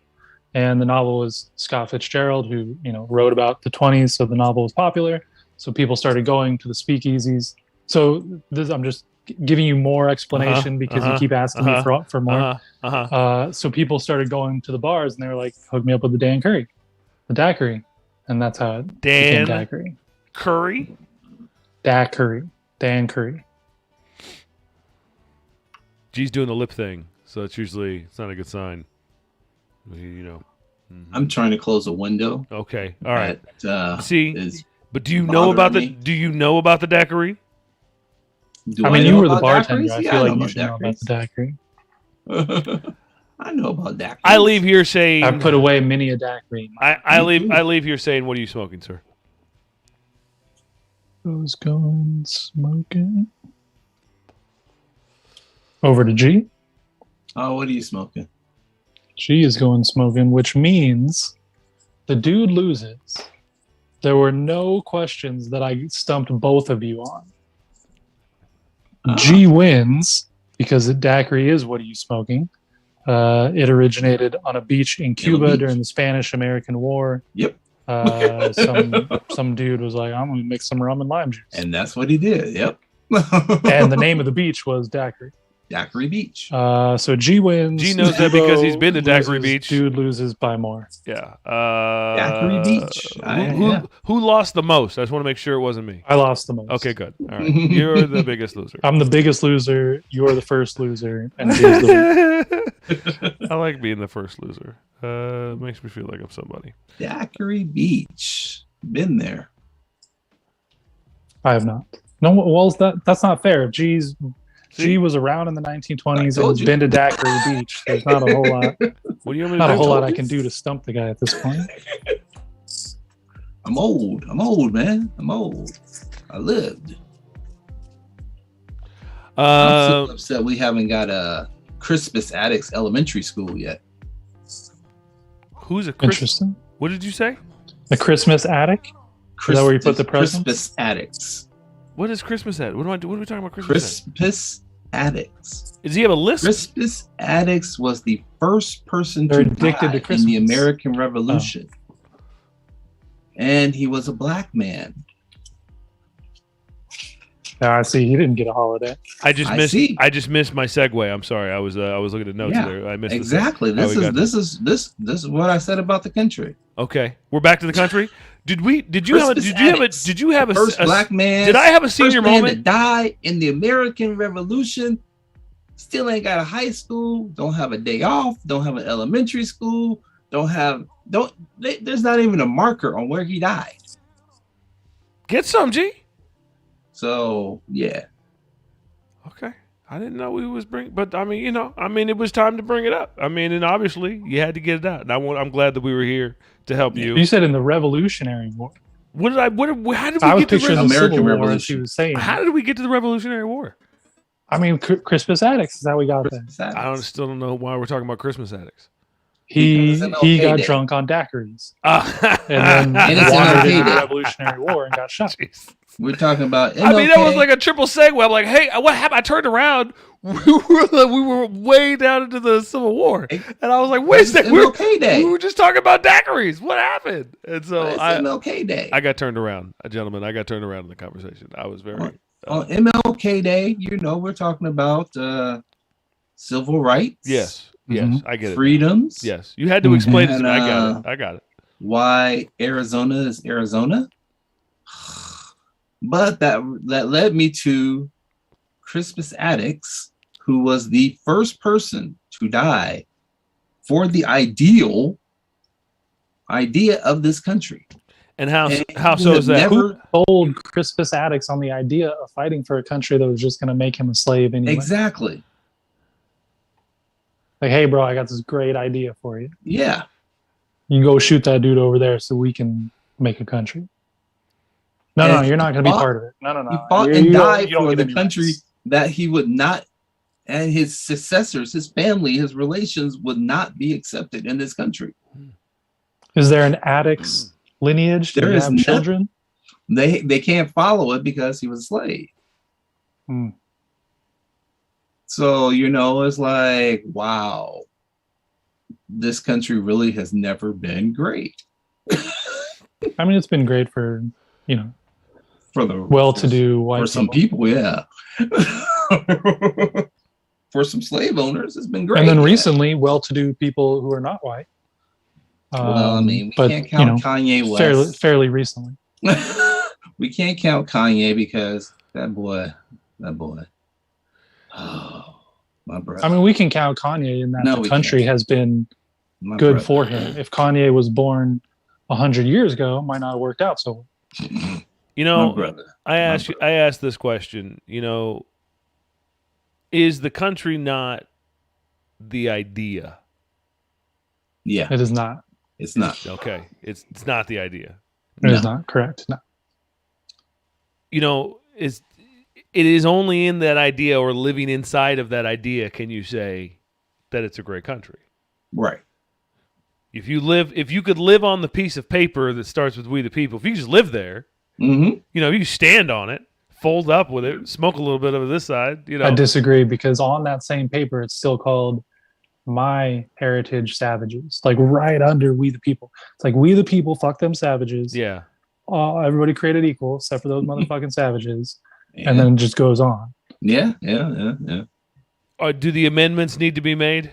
And the novel was Scott Fitzgerald, who wrote about the 20s, so the novel was popular. So people started going to the speakeasies. So I'm just giving you more explanation because you keep asking me for more. So people started going to the bars, and they were like, "Hook me up with the daiquiri," and that's how it became daiquiri. Curry. Daiquiri. Dan Curry. G's doing the lip thing, so it's not a good sign. I'm trying to close a window. Okay, all right. See, but do you know about the daiquiri? You were the bartender. I feel like you should know about the daiquiri. I know about daiquiri. I leave here saying I put away many a daiquiri. I leave here saying, what are you smoking, sir? Who's going smoking? Over to G. Oh, what are you smoking? G is going smoking, which means the dude loses. There were no questions that I stumped both of you on. G wins because daiquiri is what are you smoking. It originated on a beach in Cuba during the Spanish-American War. Yep. Some dude was like, I'm going to mix some rum and lime juice. And that's what he did. Yep. And the name of the beach was Daiquiri. Daiquiri Beach. So G wins. G knows that because he's been to Daiquiri Beach. Dude loses by more. Yeah. Daiquiri Beach. Who lost the most? I just want to make sure it wasn't me. I lost the most. Okay, good. All right. You're the biggest loser. I'm the biggest loser. You're the first loser. And G's the winner. I like being the first loser. It makes me feel like I'm somebody. Daiquiri Beach. Been there. I have not. No, well, that's not fair. G was around in the 1920s and has been to Daiquiri Beach. There's not a whole lot. What do you not a whole lot I can do to stump the guy at this point. I'm old, man. I'm old. I lived. I'm so upset we haven't got a Crispus Attucks Elementary School yet. Who's a Interesting. What did you say? A Christmas attic? Is that where you put the presents? Crispus Attucks. What is Christmas at? What are we talking about? Crispus Attucks. Does he have a list? Crispus Attucks was the first person They're to addicted die to Christmas. in the American Revolution, and he was a black man. I see. He didn't get a holiday. I just missed my segue. I'm sorry. I was looking at notes there. I missed exactly. This is what I said about the country. Okay, we're back to the country. Did you have a first black man? Did I have a senior moment? To die in the American Revolution. Still ain't got a high school. Don't have a day off. Don't have an elementary school. There's not even a marker on where he died. Get some, G. So yeah. Okay. I didn't know we was but I mean, it was time to bring it up. I mean, and obviously you had to get it out. And I'm glad that we were here to help you. You said in the Revolutionary War. How did we I was get to picturing the American Civil War as Revolution. he was saying. How did we get to the Revolutionary War? I mean, Crispus Attucks is how we got there. Still don't know why we're talking about Christmas addicts. He got day. drunk on daiquiris And then it's wandered MLK into the Day. Revolutionary War and got shot. We're talking about MLK. I mean, that was like a triple segue. I'm like, hey, what happened? I turned around. We were way down into the Civil War, and I was like, wait a second, we were just talking about daiquiris. What happened? And so it's MLK Day. I got turned around, gentlemen. I got turned around in the conversation. I was very on MLK Day. We're talking about civil rights. Yes, I get it. Freedoms. Yes, you had to explain it to me. I got it. Why Arizona is Arizona. But that led me to Crispus Attucks, who was the first person to die for the idea of this country. And how so is that? Who told Crispus Attucks on the idea of fighting for a country that was just going to make him a slave anyway? Exactly. Like, hey, bro, I got this great idea for you. Yeah. You can go shoot that dude over there so we can make a country. No, you're not going to be part of it. No. He fought and died for the country that he would not, and his successors, his family, his relations would not be accepted in this country. Is there an Attucks lineage? There is children. They can't follow it because he was a slave. So it's like, wow, this country really has never been great. I mean, it's been great for for the well-to-do white for some people, yeah. For some slave owners, it's been great. And then recently, well-to-do people who are not white. Well, I mean, we can't count Kanye West. Fairly recently. We can't count Kanye because that boy. Oh, my brother. I mean, we can count Kanye in that the country has been good for him. If Kanye was born 100 years ago, it might not have worked out so well. I asked this question, is the country not the idea? Yeah. It is not. It's not. Okay. It's not the idea. It is not correct. No. It is only in that idea or living inside of that idea can you say that it's a great country. Right. If you could live on the piece of paper that starts with "We the People," if you just live there, you stand on it, fold up with it, smoke a little bit of this side. I disagree because on that same paper, it's still called "My Heritage Savages," like right under "We the People." It's like "We the People, fuck them savages." Yeah. Everybody created equal except for those motherfucking savages, and then it just goes on. Yeah. Do the amendments need to be made?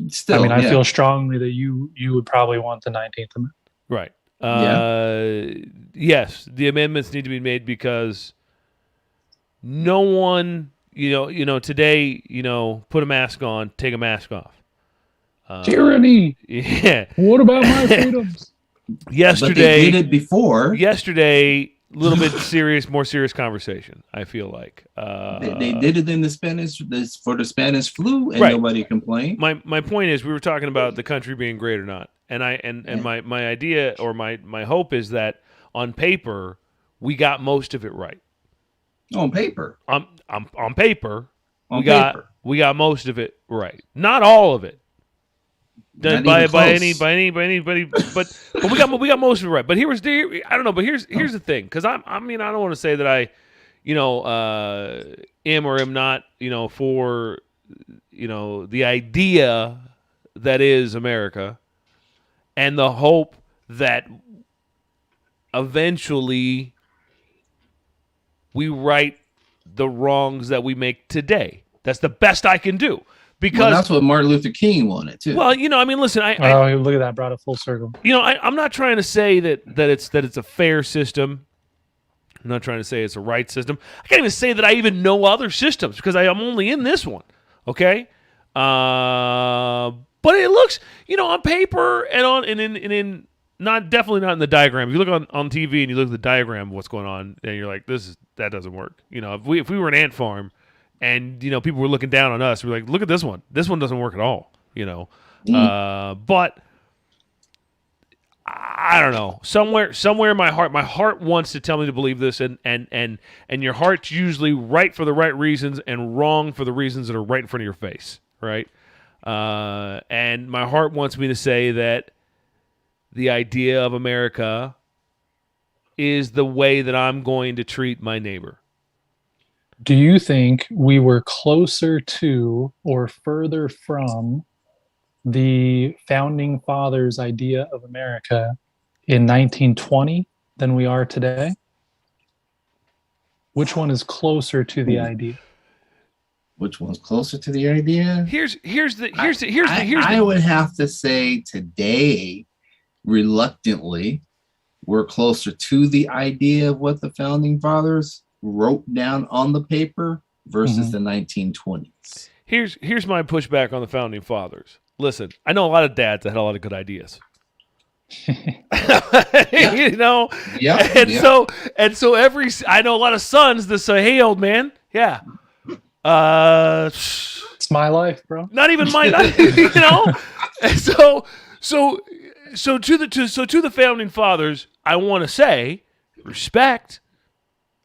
Still, I feel strongly that you would probably want the 19th Amendment. Right. Yes, the amendments need to be made because no one, today, put a mask on, take a mask off. Tyranny. Yeah. What about my freedoms? Yesterday, but they did it before. Yesterday, a little bit more serious conversation. I feel like they did it in for the Spanish flu, and nobody complained. My point is, we were talking about the country being great or not, and my idea or my hope is that on paper we got most of it right. On paper, on paper, we got most of it right. Not all of it. By anybody, but we got most of it right. But here's the thing, because I don't want to say that I, am or am not, for, the idea that is America, and the hope that eventually we right the wrongs that we make today. That's the best I can do. Because that's what Martin Luther King wanted too. Well, listen. Look at that, brought it full circle. I'm not trying to say that it's a fair system. I'm not trying to say it's a right system. I can't even say that I even know other systems because I'm only in this one. Okay, but it looks, on paper and in definitely not in the diagram. If you look on TV and you look at the diagram of what's going on, and you're like, that doesn't work. If we were an ant farm. and people were looking down on us. We're like, look at this one. This one doesn't work at all. But I don't know. Somewhere in my heart wants to tell me to believe this, and your heart's usually right for the right reasons and wrong for the reasons that are right in front of your face, right? And my heart wants me to say that the idea of America is the way that I'm going to treat my neighbor. Do you think we were closer to or further from the founding fathers' idea of America in 1920 than we are today? Which one is closer to the idea? Which one's closer to the idea? I would have to say today, reluctantly, we're closer to the idea of what the founding fathers wrote down on the paper versus the 1920s. Here's my pushback on the founding fathers. Listen, I know a lot of dads that had a lot of good ideas. So I know a lot of sons that say, "Hey, old man, yeah, it's my life, bro." Not even mine, And so to the founding fathers, I want to say respect.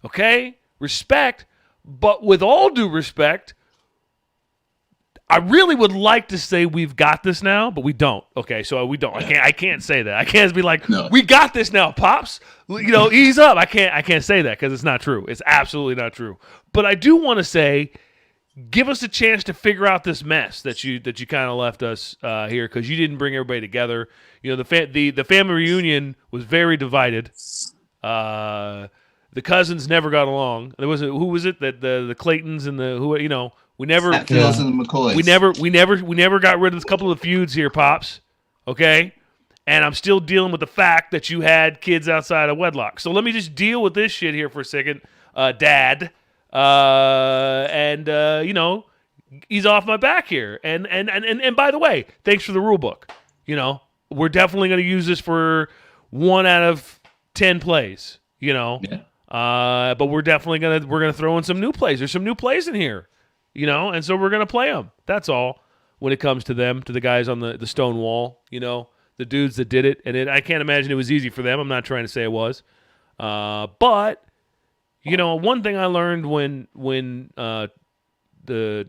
Okay, respect, but with all due respect, I really would like to say we've got this now, but we don't. Okay, so we don't. I can't say that. I can't be like, no, we got this now, pops. Ease up. I can't say that because it's not true. It's absolutely not true. But I do want to say, give us a chance to figure out this mess that you kind of left us here because you didn't bring everybody together. The family reunion was very divided. The cousins never got along. Who was it that the Claytons and we never and the McCoys. We never got rid of a couple of feuds here, pops. Okay, and I'm still dealing with the fact that you had kids outside of wedlock. So let me just deal with this shit here for a second, Dad. He's off my back here. And by the way, thanks for the rule book. We're definitely going to use this for 1 out of 10 plays. Yeah. But we're definitely gonna throw in some new plays. There's some new plays in here, and so we're gonna play them. That's all. When it comes to them, to the guys on the stone wall, the dudes that did it, and I can't imagine it was easy for them. I'm not trying to say it was, but one thing I learned when the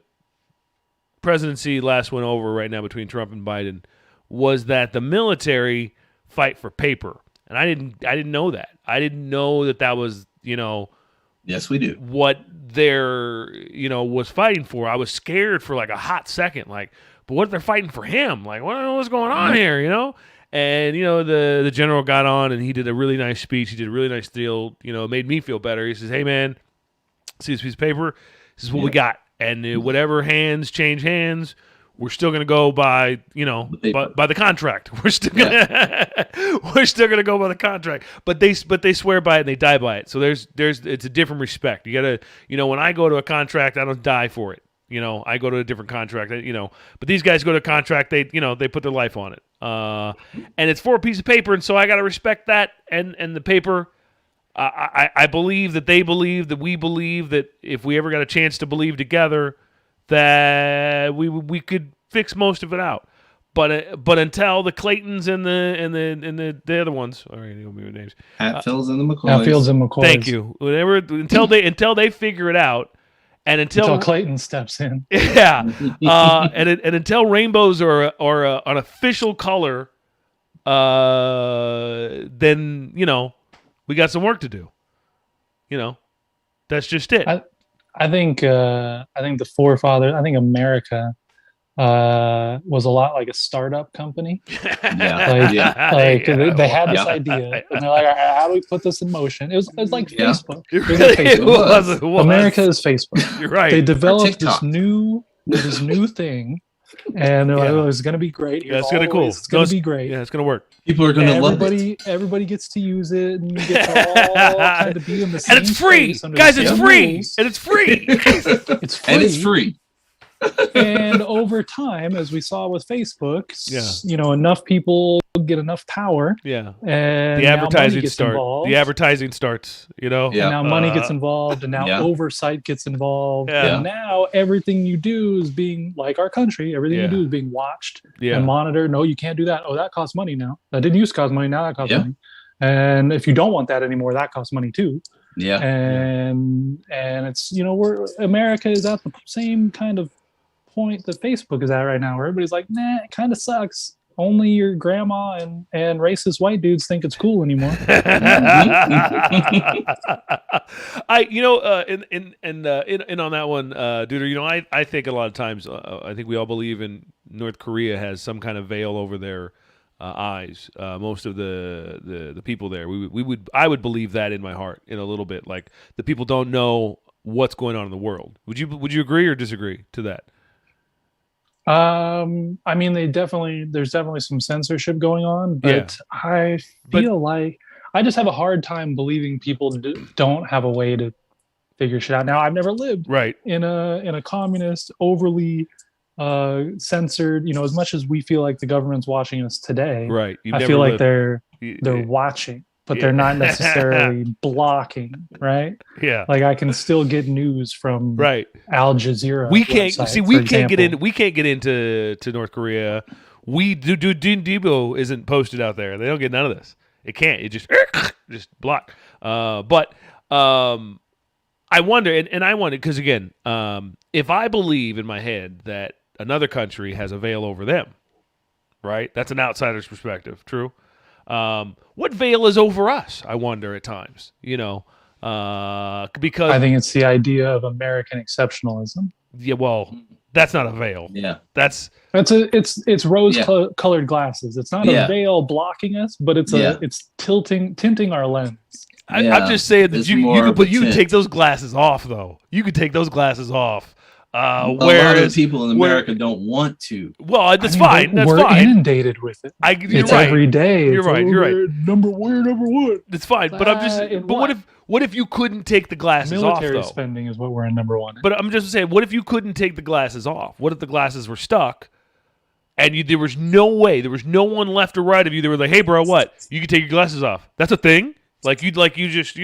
presidency last went over right now between Trump and Biden was that the military fight for paper. And I didn't know that. I didn't know that was, yes, we do. What they're, was fighting for. I was scared for like a hot second. Like, but what if they're fighting for him? Like, what's going on here, And, the general got on and he did a really nice speech. He did a really nice deal. It made me feel better. He says, "Hey, man, see this piece of paper? This is what we got. And whatever hands change hands, we're still going to go by, by the contract. We're still going to go by the contract. But they swear by it and they die by it. So it's a different respect. You got to, when I go to a contract, I don't die for it. I go to a different contract. But these guys go to a contract. They put their life on it. And it's for a piece of paper, and so I got to respect that. And the paper, I believe that they believe that we believe that if we ever got a chance to believe together, that we could fix most of it out, but until the Claytons and the other ones, all right, names, Hatfields and the McCoys. Thank you. Until they figure it out, and until Clayton steps in, yeah, and until rainbows are an official color, then we got some work to do. That's just it. I think the forefathers. I think America was a lot like a startup company. They had this idea, and they're like, "How do we put this in motion?" It was like Facebook. It was. America is Facebook. You're right. They developed this new thing, and they're like, "Oh, it's gonna be great. It's gonna be cool. It's gonna be great. Yeah, it's gonna work. People are gonna love it. Everybody gets to use it, and you get to all kind of be in the same and it's free, guys. It's free, and it's free. It's free, and it's free. And over time, as we saw with Facebook, enough people get enough power. Yeah. And The now money advertising gets start. involved. The advertising starts, Yeah. And now money gets involved, and now oversight gets involved. Yeah. And now everything you do is being, like our country, everything you do is being watched and monitored. No, you can't do that. Oh, that costs money now. That didn't used to cost money. Now that costs money. And if you don't want that anymore, that costs money too. Yeah. And it's, America is at the same kind of point that Facebook is at right now, where everybody's like, nah, it kind of sucks. Only your grandma and racist white dudes think it's cool anymore. In on that one, Duder, I think a lot of times, I think we all believe in North Korea has some kind of veil over their eyes. Most of the people there, I would believe that in my heart in a little bit. Like the people don't know what's going on in the world. Would you agree or disagree to that? I mean, there's definitely some censorship going on, but I feel like I just have a hard time believing people don't have a way to figure shit out. Now, I've never lived in a communist, overly censored, as much as we feel like the government's watching us today. Right. I feel like they're watching, but they're not necessarily blocking, right? Yeah. Like I can still get news from Al Jazeera. We can't get into North Korea. Debo isn't posted out there. They don't get none of this. It can't. It just block. But I wonder, and I wonder because again, if I believe in my head that another country has a veil over them, right? That's an outsider's perspective. True. What veil is over us? I wonder at times, because I think it's the idea of American exceptionalism. Yeah, well, that's not a veil. Yeah, it's rose-colored glasses. It's not a veil blocking us, but it's tinting our lens. I'm just saying that you could take those glasses off, though. You could take those glasses off. A lot of people in America don't want to. Well, that's fine. We're inundated with it. It's right. Every day. You're right. We're number one. It's fine. But I'm just. But what if you couldn't take the glasses off? Military spending is what we're in number one. But I'm just saying, what if you couldn't take the glasses off? What if the glasses were stuck, and there was no way, there was no one left or right of you? They were like, "Hey, bro, what? You can take your glasses off." That's a thing. Like you just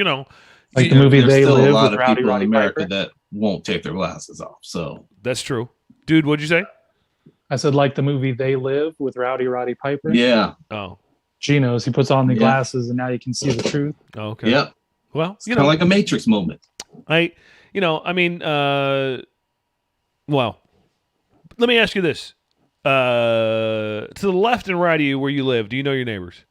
Like the movie They Live a lot with of Rowdy people Roddy in America Piper. that won't take their glasses off. So that's true, dude. What'd you say? I said like the movie They Live with Rowdy Roddy Piper. Yeah. Oh, Geno's. He puts on the glasses and now you can see the truth. Oh, okay. Yep. Well, it's kind of like a Matrix moment. Well, let me ask you this: to the left and right of you, where you live, do you know your neighbors?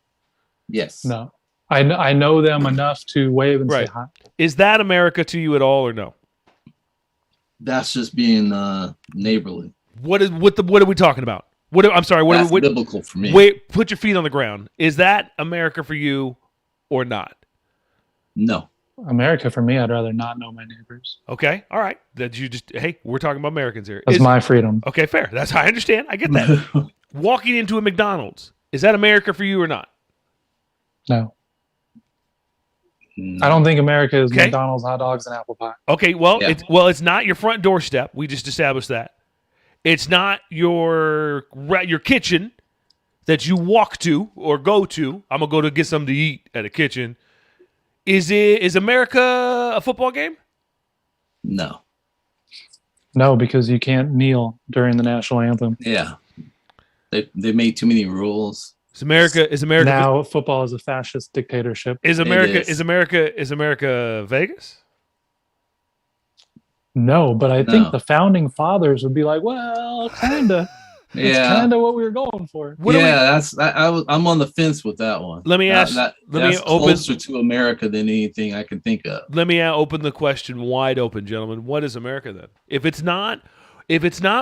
Yes. No. I know them enough to wave and say hi. Is that America to you at all, or no? That's just being neighborly. What are we talking about? I'm sorry. That's biblical for me. Wait, put your feet on the ground. Is that America for you, or not? No. America for me. I'd rather not know my neighbors. Okay. All right. We're talking about Americans here. That's my freedom. Okay, fair. I understand. I get that. Walking into a McDonald's, is that America for you or not? No. I don't think America is McDonald's, hot dogs, and apple pie. Okay, it's not your front doorstep. We just established that. It's not your kitchen that you walk to or go to. I'm gonna go to get something to eat at a kitchen. Is America a football game? No. No, because you can't kneel during the national anthem. Yeah. They made too many rules. Is America now football is a fascist dictatorship. Is America Vegas? No, but I think the founding fathers would be like, well, kinda. It's kind of what we were going for. I'm on the fence with that one. Let me ask. That's closer to America than anything I can think of. Let me open the question wide open, gentlemen. What is America then? If it's not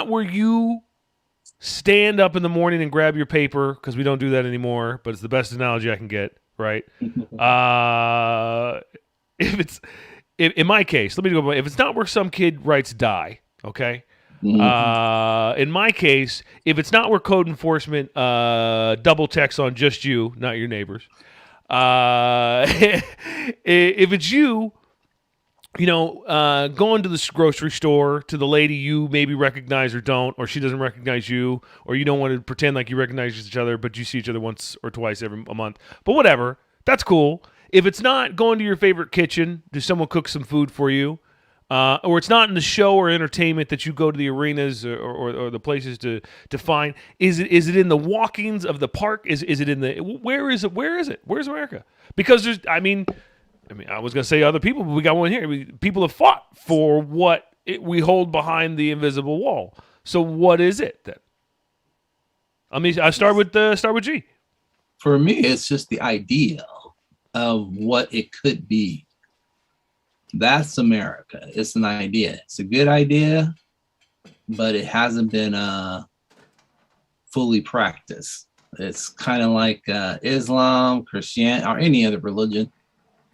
where you stand up in the morning and grab your paper, because we don't do that anymore, but it's the best analogy I can get, right? In my case, let me go. If it's not where some kid writes die, okay. Mm-hmm. In my case, if it's not where code enforcement double checks on just you, not your neighbors, if it's you going to the grocery store to the lady you maybe recognize or don't, or she doesn't recognize you, or you don't want to pretend like you recognize each other, but you see each other once or twice every a month. But whatever, that's cool. If it's not going to your favorite kitchen, does someone cook some food for you? Or it's not in the show or entertainment that you go to the arenas or the places to find. Is it in the walkings of the park? Is it in the where is it? Where is it? Where's America? Because I was going to say other people, but we got one here. People have fought for what we hold behind the invisible wall. So what is it then? I start with G. For me, it's just the idea of what it could be. That's America. It's an idea. It's a good idea, but it hasn't been fully practiced. It's kind of like Islam, Christianity, or any other religion.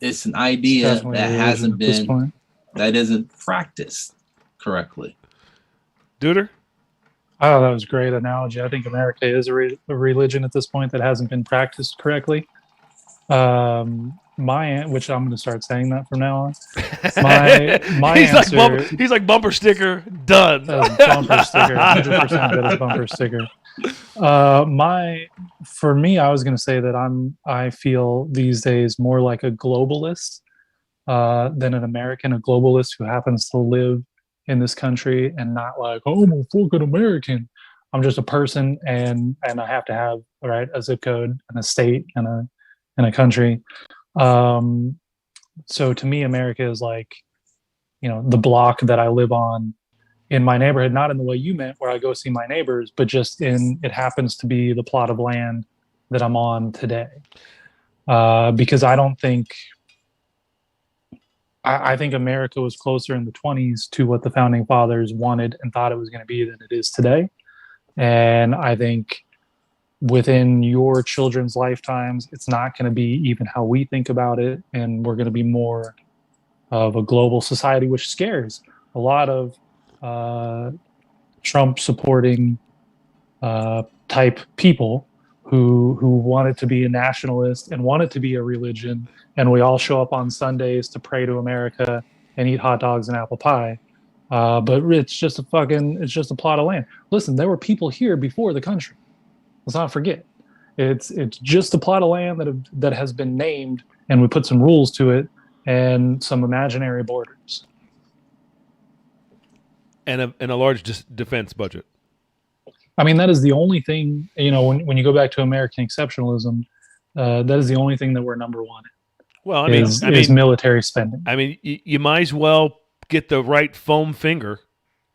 It's an idea that hasn't been, that isn't practiced correctly. Duder? Oh, that was a great analogy. I think America is a religion at this point that hasn't been practiced correctly. Which I'm going to start saying that from now on. My answer, he's like bumper sticker done. Bumper sticker, 100% that is bumper sticker. For me, I was going to say that I feel these days more like a globalist than an American, a globalist who happens to live in this country and not like, oh, I'm a fucking American. I'm just a person, and I have to have a zip code and a state and a country. So to me, America is like, the block that I live on in my neighborhood, not in the way you meant where I go see my neighbors, but just it happens to be the plot of land that I'm on today. Because I don't think, I think America was closer in the 1920s to what the founding fathers wanted and thought it was going to be than it is today. And I think within your children's lifetimes, it's not going to be even how we think about it. And we're going to be more of a global society, which scares a lot of Trump supporting type people who want it to be a nationalist and want it to be a religion. And we all show up on Sundays to pray to America and eat hot dogs and apple pie. But it's just a plot of land. Listen, there were people here before the country. Let's not forget. It's just a plot of land that has been named, and we put some rules to it and some imaginary borders. And a large defense budget. I mean, that is the only thing, when you go back to American exceptionalism, that is the only thing that we're number one in. Well, is military spending. I mean, you might as well get the right foam finger.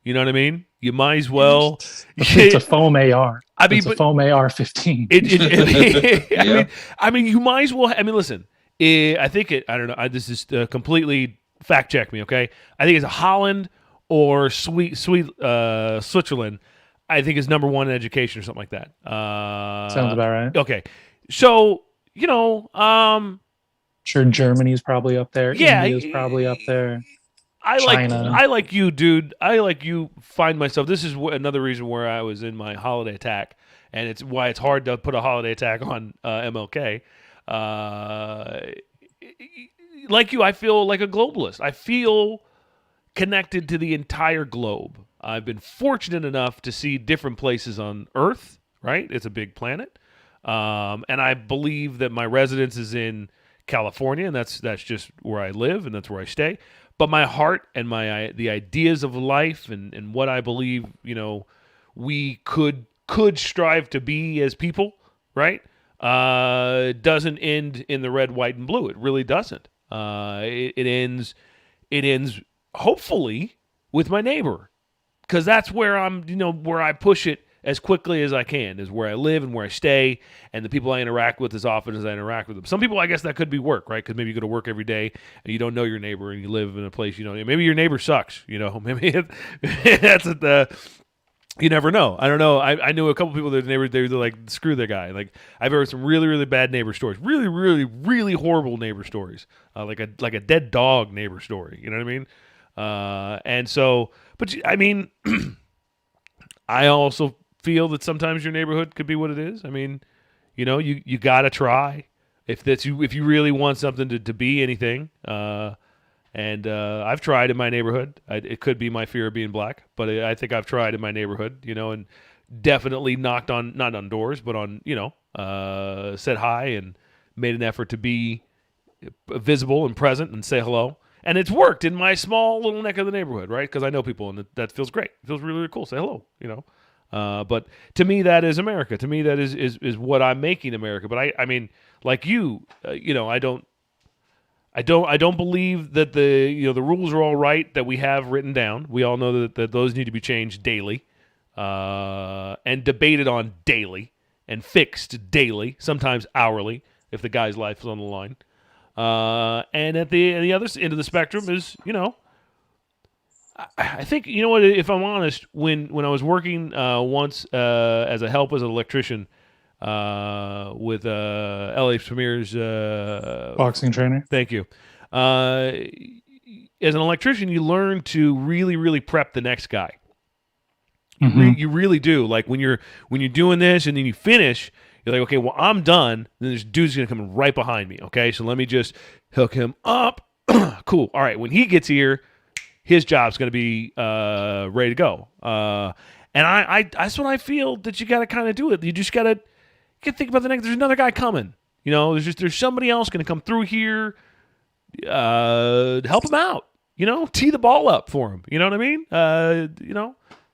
You know what I mean? You might as well. It's a foam AR. It's a foam AR-15. You might as well. I mean, listen. I think I don't know. This is completely fact check me, okay? I think it's Holland or Switzerland. I think is number one in education or something like that. Sounds about right. Okay, so sure, Germany's probably up there. Yeah, India's probably up there. China. I like you, dude. I like you. Find myself. This is another reason where I was in my holiday attack, and it's why it's hard to put a holiday attack on MLK. Like you, I feel like a globalist. I feel connected to the entire globe. I've been fortunate enough to see different places on Earth. Right, it's a big planet, and I believe that my residence is in California, and that's just where I live, and that's where I stay. But my heart and the ideas of life and what I believe, we could strive to be as people, right? Doesn't end in the red, white, and blue. It really doesn't. It ends hopefully with my neighbor, because that's where where I push it as quickly as I can, is where I live and where I stay, and the people I interact with as often as I interact with them. Some people, I guess that could be work, right? Because maybe you go to work every day and you don't know your neighbor, and you live in a place maybe your neighbor sucks. Maybe that's you never know. I don't know. I knew a couple people that neighbors, they're like, screw that guy. Like, I've heard some really, really bad neighbor stories, really, really, really horrible neighbor stories, like a dead dog neighbor story. You know what I mean? And so, but I mean, I also feel that sometimes your neighborhood could be what it is. I mean, you got to try if you really want something to be anything. And I've tried in my neighborhood. It could be my fear of being black, but I think I've tried in my neighborhood, and definitely knocked on, not on doors, but on, said hi and made an effort to be visible and present and say hello. And it's worked in my small little neck of the neighborhood, right? Because I know people, and that feels great. It feels really, really cool. Say hello, But to me, that is America. To me, that is what I'm making America. But I mean, like you, I don't believe that the rules are all right that we have written down. We all know that those need to be changed daily, and debated on daily, and fixed daily, sometimes hourly, if the guy's life is on the line. And at the other end of the spectrum is, I think, what, if I'm honest, when I was working once as a help as an electrician with LA Premier's boxing trainer. Thank you. As an electrician, you learn to really, really prep the next guy. You really do. Like when you're doing this and then you finish, you're like, okay, well, I'm done. Then this dude's gonna come right behind me. Okay, so let me just hook him up. Cool. All right. When he gets here, his job's gonna be ready to go. And I that's what I feel that you got to kind of do it. You just got to think about the next. There's another guy coming. There's somebody else going to come through here. Help him out. Tee the ball up for him. You know what I mean?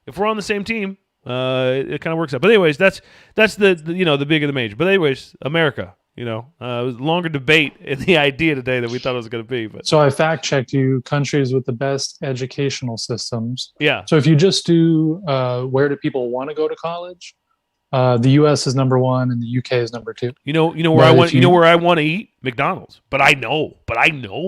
If we're on the same team, it kind of works out. But anyways, that's the big of the major. But anyways, America. It was a longer debate in the idea today than we thought it was going to be. But so I fact checked you countries with the best educational systems. Yeah. So if you just do where do people want to go to college? The U.S. is number one, and the U.K. is number two. You know where I want. You know where I want to eat? McDonald's. But I know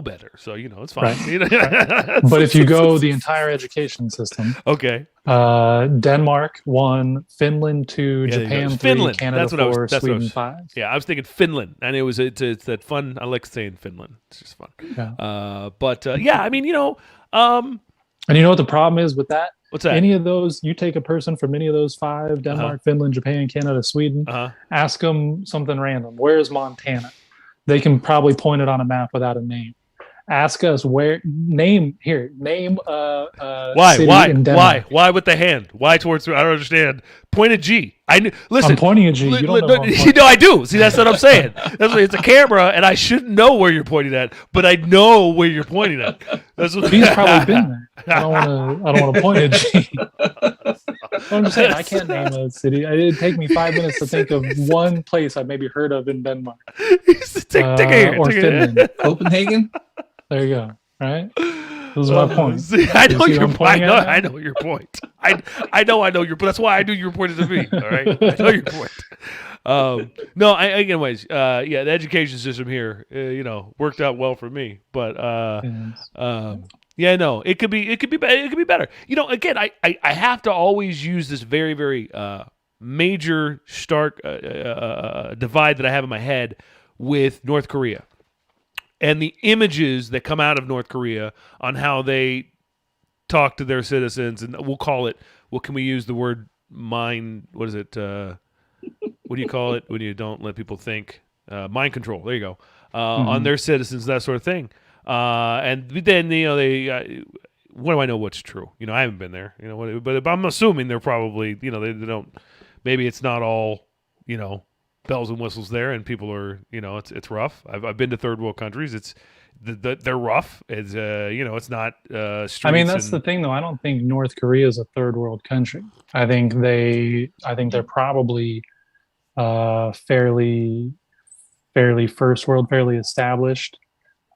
better. So it's fine. Right. But if you go the entire education system, okay. Denmark 1, Finland 2, Japan 3, Finland. Canada 4, Sweden 5. Yeah, I was thinking Finland, and it's that fun. I like saying Finland. It's just fun. Yeah. Yeah, I mean, and you know what the problem is with that? What's that? Any of those, you take a person from any of those 5, Denmark, Finland, Japan, Canada, Sweden, ask them something random. Where's Montana? They can probably point it on a map without a name. Ask us name city in Denmark. Why with the hand? Why towards? I don't understand. Point a G. Listen. I'm pointing a G. You don't know. I do. See, that's what I'm saying. It's a camera, and I shouldn't know where you're pointing at, but I know where you're pointing at. That's what he's probably been there. I don't want to point a G. I'm just saying I can't name a city. It'd take me 5 minutes to think of one place I've maybe heard of in Denmark. Or Finland. Copenhagen. There you go. Right. Those are my points. I know your point. I know your point. I know your point. That's why I knew you were pointing to me. All right. I know your point. No. Anyways. Yeah. The education system here, worked out well for me. But yeah. No. It could be better. Again, I have to always use this very, very major stark divide that I have in my head with North Korea. And the images that come out of North Korea on how they talk to their citizens, and we'll call it, can we use the word mind? What is it? What do you call it when you don't let people think? Mind control. There you go. On their citizens, that sort of thing. And then, they, what do I know what's true? I haven't been there, but I'm assuming they're probably, they don't, maybe it's not all, bells and whistles there, and people are, it's rough. I've been to third world countries. It's they're rough. It's it's not streets. I mean, that's the thing, though. I don't think North Korea is a third world country. I think they're probably fairly first world, fairly established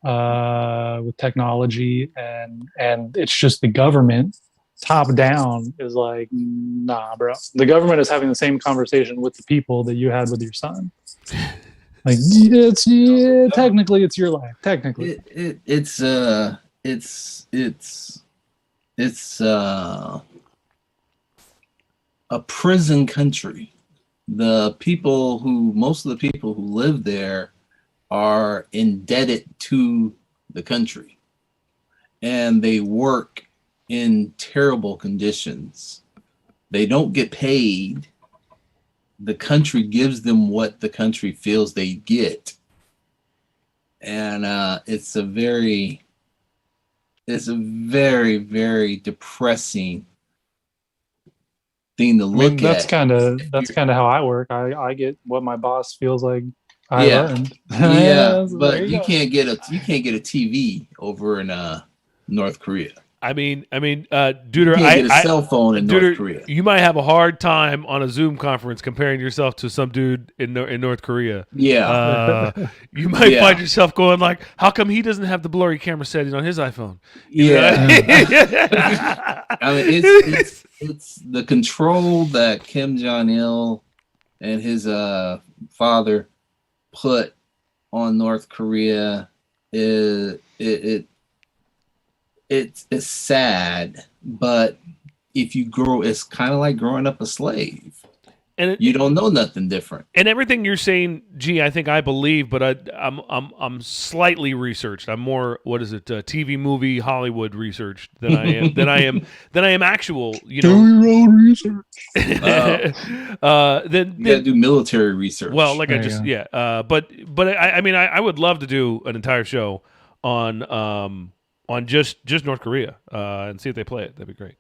with technology, and it's just the government top down is like, nah, bro. The government is having the same conversation with the people that you had with your son. Like, technically it's your life. Technically, it's a prison country. Most of the people who live there are indebted to the country, and they work in terrible conditions. They don't get paid. The country gives them what the country feels they get. And it's a very it's a very, very depressing thing to look that's at. kind of how I work. I get what my boss feels like I've Yeah. earned. Yeah, So there but you go. can't get a TV over in North Korea. Duder, You can't get a cell phone in North Duder, Korea. you might have a hard time on a Zoom conference comparing yourself to some dude in North Korea. Yeah. You might Yeah. find yourself going like, how come he doesn't have the blurry camera setting on his iPhone? Yeah. I mean, it's the control that Kim Jong-il and his father put on North Korea is it's sad, but if you grow, it's kind of like growing up a slave. And you don't know nothing different. And everything you're saying, I think I believe, but I'm slightly researched. I'm more TV, movie, Hollywood researched than I am than I am actual. Road research. Then you gotta do military research. Well, like but I would love to do an entire show on just North Korea and see if they play it. That'd be great.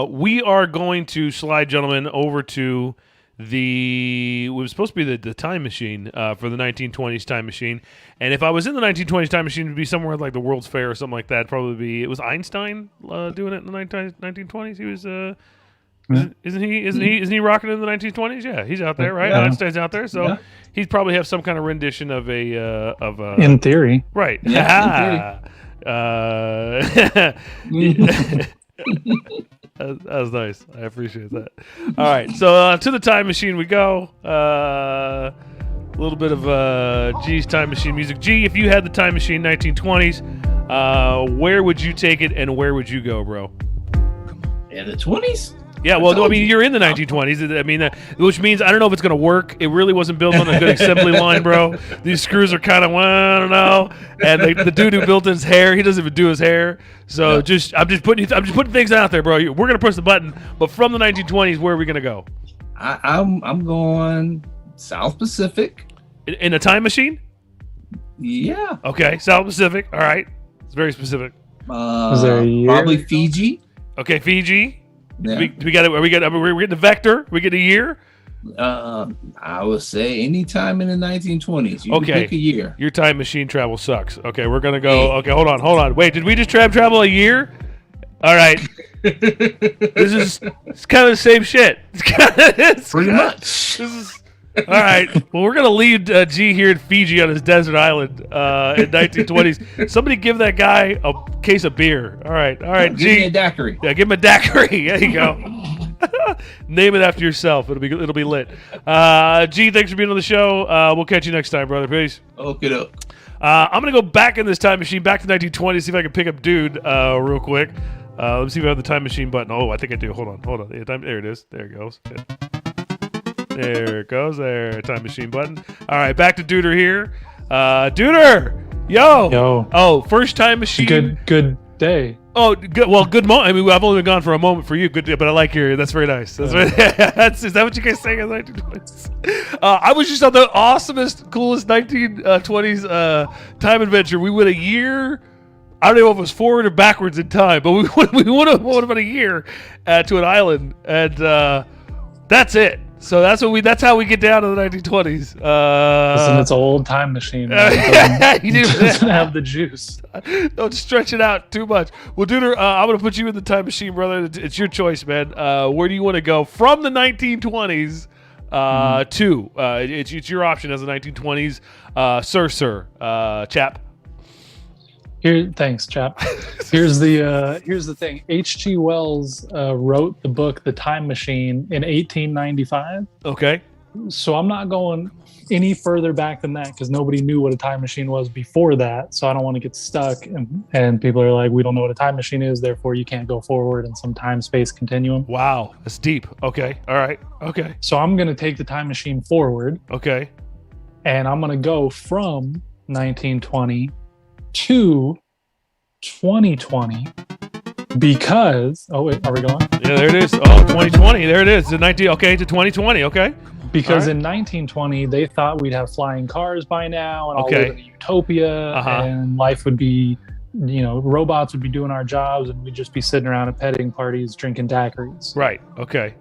We are going to slide, gentlemen, over to it was supposed to be the time machine for the 1920s time machine. And if I was in the 1920s time machine, it would be somewhere like the World's Fair or something like that. It was Einstein doing it in the 1920s. He was isn't he rocking in the 1920s? Yeah, he's out there, right? Yeah. Einstein's out there, so he'd probably have some kind of rendition of a in theory, right? Yeah, That was nice. I appreciate that. All right, so to the time machine we go. A little bit of G's time machine music. G, if you had the time machine 1920s, where would you take it and where would you go, bro? In the 20s? Yeah, well, I mean, you're in the 1920s. I mean, which means I don't know if it's going to work. It really wasn't built on a good assembly line, bro. These screws are kind of, I don't know. And the dude who built his hair, he doesn't even do his hair. So I'm just putting things out there, bro. We're going to push the button. But from the 1920s, where are we going to go? I'm going South Pacific. In a time machine? Yeah. Okay, South Pacific. All right, it's very specific. Is there a year? Probably Fiji. Okay, Fiji. Yeah. We getting the vector? We get a year? I would say anytime in the 1920s. You can pick a year. Your time machine travel sucks. Okay, we're gonna go. Okay, hold on. Wait, did we just travel a year? All right. It's kind of the same shit. Pretty much. This is all right. Well, we're gonna leave G here in Fiji on his desert island in 1920s. Somebody give that guy a case of beer. All right, G. Give me a daiquiri. Yeah, give him a daiquiri. There you go. Name it after yourself. It'll be lit. G, thanks for being on the show. We'll catch you next time, brother. Peace. Okay. I'm gonna go back in this time machine, back to 1920, see if I can pick up Dude real quick. Let's see if I have the time machine button. Oh, I think I do. Hold on. Yeah, there it is. There it goes. Yeah. There it goes. There, time machine button. All right, back to Duder here. Duder, yo. Oh, first time machine. Good day. Oh, good. Well, good moment. I mean, I've only been gone for a moment for you. Good day, but I like your. That's very nice. Is that what you guys saying in the 1920s? I was just on the awesomest, coolest 1920s time adventure. We went a year. I don't know if it was forward or backwards in time, but we went about a year to an island, and that's it. So that's how we get down to the 1920s. Listen, it's an old time machine. He doesn't have the juice. Don't stretch it out too much. Well, Duder, I'm going to put you in the time machine, brother. It's your choice, man. Where do you want to go from the 1920s to? It's your option as the 1920s. Sir, chap. Thanks, chap. Here's the thing. H.G. Wells wrote the book The Time Machine in 1895. Okay. So I'm not going any further back than that because nobody knew what a time machine was before that. So I don't want to get stuck and people are like, we don't know what a time machine is, therefore you can't go forward in some time-space continuum. Wow, that's deep. Okay. All right. Okay. So I'm going to take the time machine forward. Okay. And I'm going to go from 1920 to 2020 because are we going? Yeah, there it is. Oh, 2020. There it is. To 2020. Okay. Because in 1920 they thought we'd have flying cars by now and all live in a utopia and life would be robots would be doing our jobs, and we'd just be sitting around at petting parties drinking daiquiris. Right. Okay.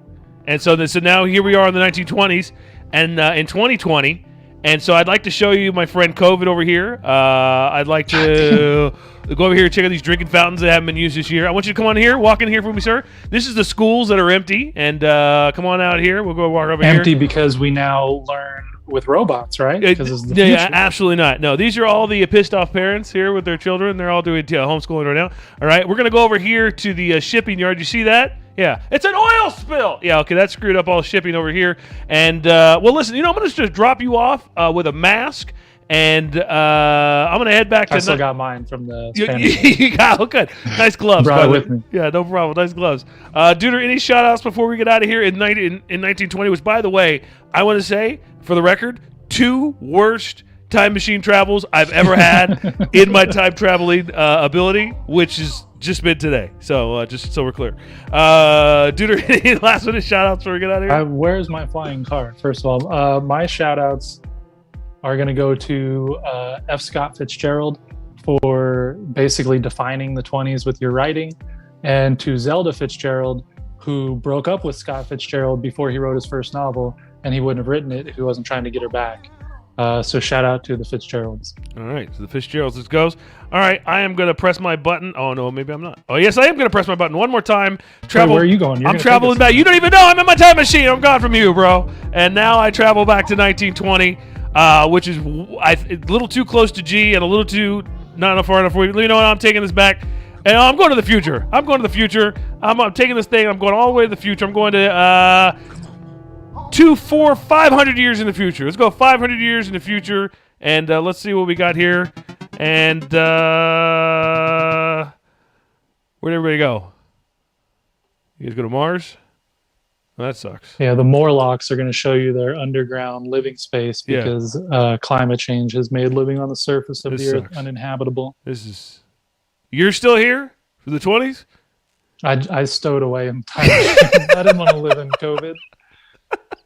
And so now here we are in the 1920s, and in 2020. And so I'd like to show you my friend COVID over here. I'd like to go over here and check out these drinking fountains that haven't been used this year. I want you to come on here, walk in here for me, sir. This is the schools that are empty, and come on out here. We'll go walk over here. Empty because we now learn with robots, right? Because it's the yeah, future. absolutely not. No, these are all the pissed off parents here with their children. They're all doing homeschooling right now. All right, we're going to go over here to the shipping yard. You see that? Yeah, it's an oil spill. Yeah, okay, that screwed up all shipping over here. And, well, listen, I'm going to just drop you off with a mask. And I'm going to head back to... I still got mine from the Spanish. You got, oh, good. Nice gloves. Brought it with me. Yeah, no problem. Nice gloves. Dude, any shout-outs before we get out of here in 1920? Which, by the way, I want to say, for the record, 2 worst time machine travels I've ever had in my time traveling ability, which has just been today. So just so we're clear. Dude, any last minute shout-outs before we get out of here? Where's my flying car? First of all, my shout-outs are going to go to F. Scott Fitzgerald for basically defining the 20s with your writing, and to Zelda Fitzgerald, who broke up with Scott Fitzgerald before he wrote his first novel, and he wouldn't have written it if he wasn't trying to get her back. So shout out to the Fitzgeralds. All right, so the Fitzgeralds, this goes. All right, I am going to press my button. Oh, no, maybe I'm not. Oh, yes, I am going to press my button one more time. Wait, where are you going? I'm traveling back. You don't even know. I'm in my time machine. I'm gone from you, bro. And now I travel back to 1920. Which is a little too close to G and a little too not far enough for you. You know what? I'm taking this back, and I'm going to the future. I'm taking this thing. I'm going all the way to the future. I'm going to 2, 4, 500 years in the future. Let's go 500 years in the future, and let's see what we got here. And where'd everybody go? You guys go to Mars? Well, that sucks. Yeah, the Morlocks are going to show you their underground living space because climate change has made living on the surface of the Earth uninhabitable. You're still here for the 20s? I stowed away in time. I didn't want to live in COVID.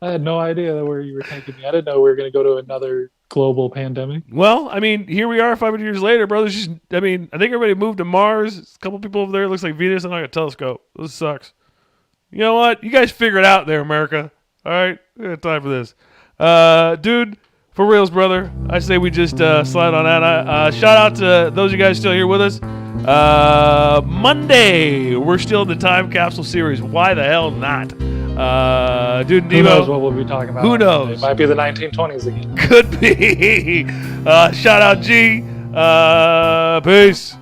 I had no idea where you were taking me. I didn't know we were going to go to another global pandemic. Well, I mean, here we are 500 years later, bro. I think everybody moved to Mars. There's a couple people over there. It looks like Venus and like a telescope. This sucks. You know what? You guys figure it out there, America. All right? We got time for this. Dude, for reals, brother, I say we just slide on that. Shout out to those of you guys still here with us. Monday, we're still in the Time Capsule series. Why the hell not? Dude, Nemo. Who knows what we'll be talking about? Who knows? It might be the 1920s again. Could be. Shout out, G. Peace.